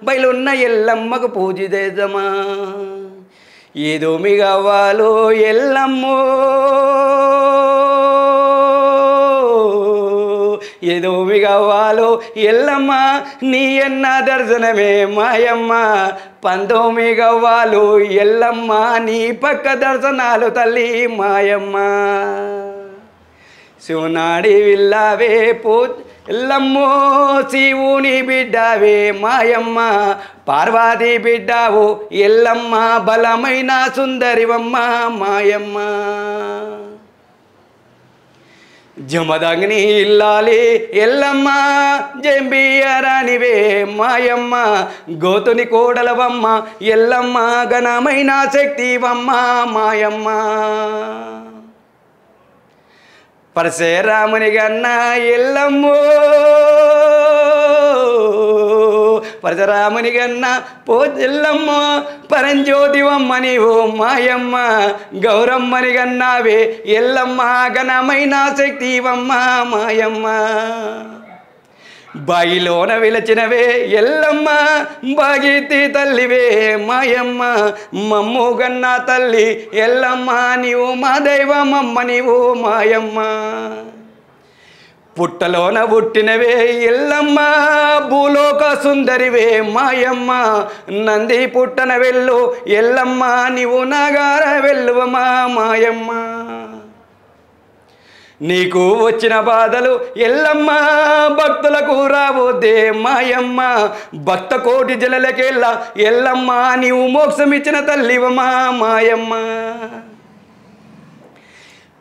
బయలున్న ఎల్లమ్మకు పూజ చేద్దామా. ఏదో మీ కావాలో ఎల్లమ్మో, ఏదో మీ కావాలో ఎల్లమ్మ, నీ ఎన్న దర్శనమే మాయమ్మ. 19 గవ్వాలు ఎల్లమ్మ, నీ పక్క దర్శనాలు తల్లి మాయమ్మ. శివనాడి విల్లావే పో ఎల్లమ్మో, శివుని బిడ్డావే మాయమ్మ. పార్వతి బిడ్డావు ఎల్లమ్మ, బలమైన సుందరివమ్మ మాయమ్మ. జమదగ్ని ఇల్లాలి ఎల్లమ్మ, జంబియరానివే మాయమ్మ. గోతుని కోడలవమ్మ ఎల్లమ్మ, ఘనమైన శక్తివమ్మ మాయమ్మ. పరశురాముని గన్న ఎల్లమ్మో, పరశురాముని గన్న పోజెల్లమ్మ, పరంజ్యోతివమ్మ నీవు మాయమ్మ. గౌరమ్మని గన్నావే ఎల్లమ్మ, ఘనమైన శక్తివమ్మ మాయమ్మ. బాయిలోన విలచినవే ఎల్లమ్మ, బాగితి తల్లివే మాయమ్మ. మమ్ము గన్న తల్లి ఎల్లమ్మ, నీవు మా దైవమమ్మ నీవు మాయమ్మ. పుట్టలోన పుట్టినవే ఎల్లమ్మ, భూలోక సుందరివే మాయమ్మ. నంది పుట్టన వెళ్ళు ఎల్లమ్మ, నీవు నాగార వెళ్ళువమా మాయమ్మ. నీకు వచ్చిన బాధలు ఎల్లమ్మ, భక్తులకు రావద్దే మాయమ్మ. భక్త కోటి జలలకెళ్ళ ఎల్లమ్మ, నీవు మోక్షమిచ్చిన తల్లివమా మాయమ్మ.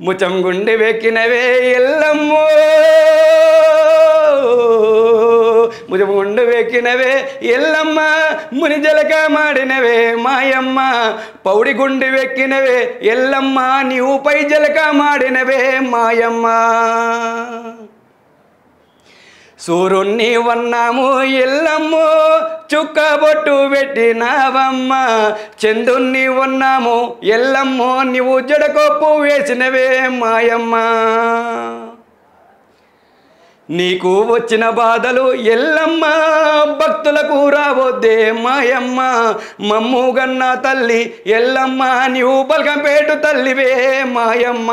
ముచం గుండె వెక్కినవే ఎల్లమ్మో, ముచం గుండె వెక్కినవే ఎల్లమ్మ, ముని జలక మాడినవే మాయమ్మ. పౌడి గుండె వెక్కినవే ఎల్లమ్మ, నీవు పై జలక మాడినవే మాయమ్మ. సూర్యుణ్ణి వన్నాము ఎల్లమ్మో, చుక్క బొట్టు పెట్టినావమ్మ. చంద్రుణ్ణి వన్నాము ఎల్లమ్మో, నీవు జడకొప్పు వేసినవే మాయమ్మ. నీకు వచ్చిన బాధలు ఎల్లమ్మ, భక్తులకు రావద్దే మాయమ్మ. మమ్ము గన్న తల్లి ఎల్లమ్మ, నీవు బల్కంపేటు తల్లివే మాయమ్మ.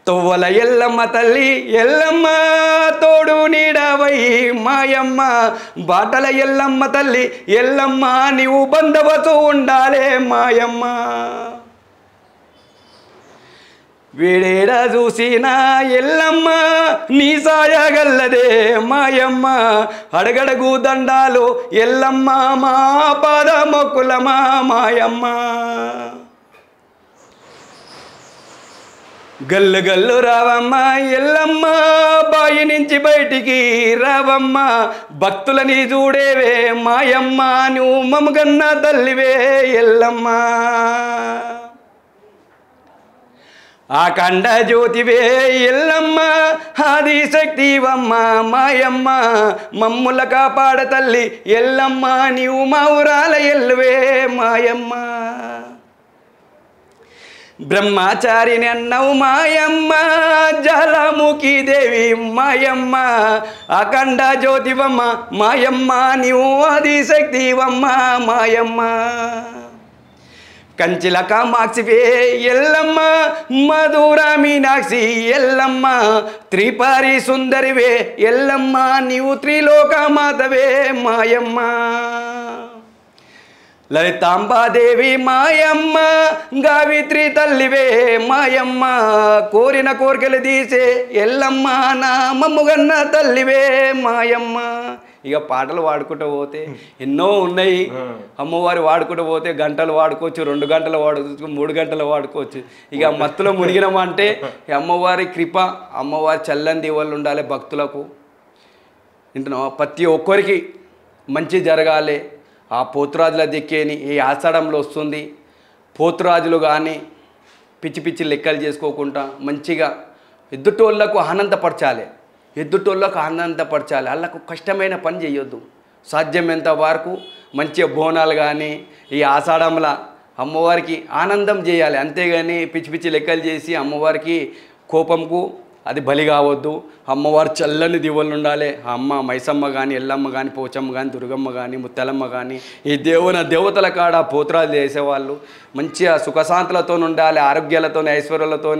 తొవ్వల ఎల్లమ్మ తల్లి ఎల్లమ్మ, తోడు నీడవై మాయమ్మ. బాటల ఎల్లమ్మ తల్లి ఎల్లమ్మ, నీవు బందవతు ఉండాలే మాయమ్మ. వేడేడ చూసినా ఎల్లమ్మ, నీ సాయగల్లదే మాయమ్మ. అడగడగు దండాలు ఎల్లమ్మ, మా పాద మొక్కులమా మాయమ్మ. గల్లు గల్లు రావమ్మ ఎల్లమ్మ, బాయి నుంచి బయటికి రావమ్మ. భక్తులని చూడేవే మాయమ్మ, నువ్వు మమ్మగన్న తల్లివే ఎల్లమ్మ. అఖండ జ్యోతివే ఎల్లమ్మ, ఆది శక్తివమ్మ మాయమ్మ. మమ్ముల కాపాడ తల్లి ఎల్లమ్మ, నీవు మా ఊరాల ఎల్లువే మాయమ్మ. బ్రహ్మచారిని అన్నవు మాయమ్మ, జలముఖి దేవి మాయమ్మ. అఖండ జ్యోతివమ్మ మాయమ్మ, నీవు ఆది శక్తివమ్మ మాయమ్మ. కంచిల కామాక్షివే ఎల్లమ్మ, మధుర మీనాక్షి ఎల్లమ్మ. త్రిపారి సుందరివే ఎల్లమ్మ, నీవు త్రిలోక మాతవే మాయమ్మ. లలితాంబాదేవి మాయమ్మ, గావిత్రి తల్లివే మాయమ్మ. కోరిన కోరికలు తీసే ఎల్లమ్మ, నా మమ్ముగన్న తల్లివే మాయమ్మ ఇక పాటలు పాడుకుంటూ పోతే ఎన్నో ఉన్నాయి. అమ్మవారి వాడుకుంటూ పోతే గంటలు వాడుకోవచ్చు, 2 గంటలు వాడుకోవచ్చు, 3 గంటలు వాడుకోవచ్చు. ఇక మత్తులో మునిగినామంటే అమ్మవారి కృప, అమ్మవారి చల్లని దీవెనలు ఉండాలి భక్తులకు. వింటున్నావా? ప్రతి ఒక్కరికి మంచి జరగాలి. ఆ పోతురాజుల దిక్కేని ఈ ఆషాఢంలో వస్తుంది. పోతురాజులు కానీ పిచ్చి పిచ్చి లెక్కలు చేసుకోకుండా మంచిగా ఎదుటోళ్ళకు ఆనందపరచాలి. వాళ్ళకు కష్టమైన పని చేయొద్దు. సాధ్యమైనంత వరకు మంచిగా బోనాలు కానీ ఈ ఆషాఢంలో అమ్మవారికి ఆనందం చేయాలి. అంతేగాని పిచ్చి పిచ్చి లెక్కలు చేసి అమ్మవారికి కోపంకు అది బలి కావద్దు. అమ్మవారు చల్లని దీవెనలు ఉండాలి. ఆ అమ్మ మైసమ్మ కానీ, ఎల్లమ్మ కానీ, పోచమ్మ కానీ, దుర్గమ్మ కానీ, ముత్తెలమ్మ కానీ ఈ దేవతల కాడ పోతురాజు చేసేవాళ్ళు మంచిగా సుఖశాంతులతో ఉండాలి, ఆరోగ్యాలతో ఐశ్వర్యాలతో.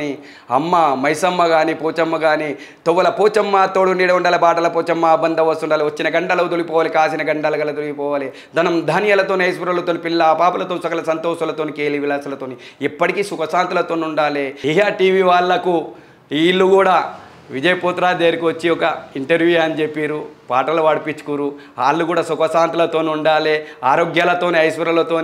అమ్మ మైసమ్మ కానీ, పోచమ్మ కానీ తొవ్వల పోచమ్మ తోడు నీడ ఉండాలి, బాటల పోచమ్మ బందోబస్తు ఉండాలి. వచ్చిన గంటలు తొలిపోవాలి, కాసిన గంటలు గల తొలిపోవాలి. ధనం ధాన్యాలతో ఐశ్వర్యాలతో, పిల్ల పాపలతో, సకల సంతోషాలతో, కేలి విలాసాలతో ఎప్పటికీ సుఖశాంతులతో ఉండాలి. ఇహా టీవీ వాళ్ళకు వీళ్ళు కూడా విజయ్ పోతురాజు దగ్గరికి వచ్చి ఒక ఇంటర్వ్యూ అని చెప్పారు, పాటలు పాడిపించుకోరు. వాళ్ళు కూడా సుఖశాంతులతో ఉండాలి, ఆరోగ్యాలతో ఐశ్వర్యాలతో,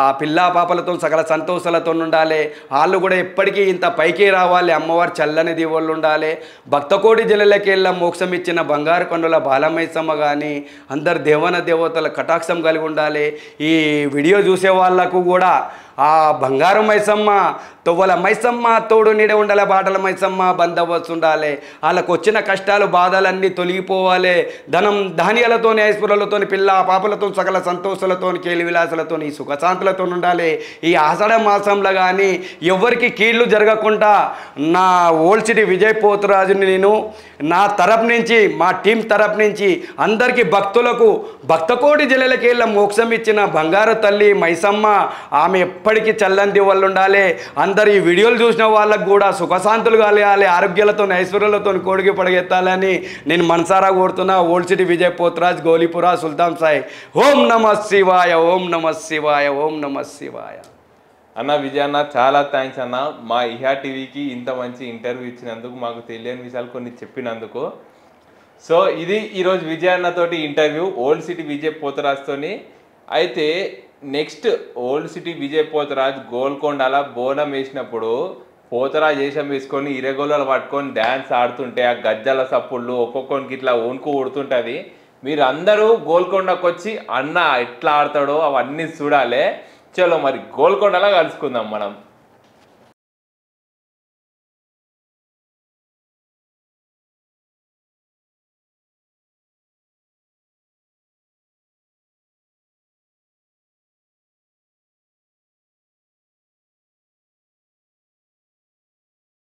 ఆ పిల్లా పాపలతో సకల సంతోషాలతో ఉండాలి. వాళ్ళు కూడా ఎప్పటికీ ఇంత పైకి రావాలి. అమ్మవారి చల్లని దీవెనలు ఉండాలి. భక్తకోటి జిల్లలకెళ్ళ మోక్షం ఇచ్చిన బంగారు కొండల బాలమైసమ్మ కానీ అందరు దేవతల కటాక్షం కలిగి ఉండాలి. ఈ వీడియో చూసే వాళ్ళకు కూడా ఆ బంగారు మైసమ్మ తొవ్వల మైసమ్మ తోడు నీడ ఉండాలి, బాటల మైసమ్మ బందోబస్తు ఉండాలి. వాళ్ళకు వచ్చిన కష్టాలు బాధలన్నీ తొలగిపోవాలి. ధనం ధాన్యాలతో ఐశ్వర్యాలతో, పిల్ల పాపలతో, సకల సంతోషాలతో, కేలి విలాసాలతో, ఈ సుఖశాంతులతో ఉండాలి. ఈ ఆషాఢ మాసంలో కానీ ఎవరికి కీళ్ళు జరగకుండా నా ఓల్డ్ సిటీ విజయ్ పోతురాజుని నేను నా తరపు నుంచి, మా టీం తరపు నుంచి అందరికీ భక్తులకు భక్తకోటి జిల్లలకి వెళ్ళి మోక్షం ఇచ్చిన బంగారు తల్లి మైసమ్మ ఆమె ఎప్పటికీ చల్లని దీవెనలు ఉండాలి. అందరు ఈ వీడియోలు చూసిన వాళ్ళకు కూడా సుఖశాంతులు కలగాలి, ఆరోగ్యాలతో ఐశ్వర్యాలతో కోడికి పడగెత్తాలని నేను మనసారా కోరుతున్నా. ఓల్డ్ సిటీ విజయ్ పోతురాజ్, గోలీపురా, సుల్తాన్ సాయి. ఓం నమః శివాయ, ఓం నమః శివాయ, ఓం నమః శివాయ. అన్న విజయ్ అన్న, చాలా థ్యాంక్స్ అన్న. మా ఇహా టీవీకి ఇంత మంచి ఇంటర్వ్యూ ఇచ్చినందుకు, మాకు తెలియని విషయాలు కొన్ని చెప్పినందుకు. సో ఇది ఈరోజు విజయ్ అన్నతోటి ఇంటర్వ్యూ ఓల్డ్ సిటీ విజయ్ పోతురాజ్తోని. అయితే next old city Vijay Pothuraj గోల్కొండల బోనం వేసినప్పుడు పోతరాజ్ వేషం వేసుకొని ఇరగోళలు పట్టుకొని డ్యాన్స్ ఆడుతుంటే ఆ గజ్జల సప్పుళ్ళు ఒక్కొక్కరికి ఇట్లా వణుకు ఉడుతుంటుంది. మీరు అందరూ గోల్కొండకు వచ్చి అన్న ఎట్లా ఆడతాడో అవన్నీ చూడాలి. చలో మరి గోల్కొండలా కలుసుకుందాం మనం.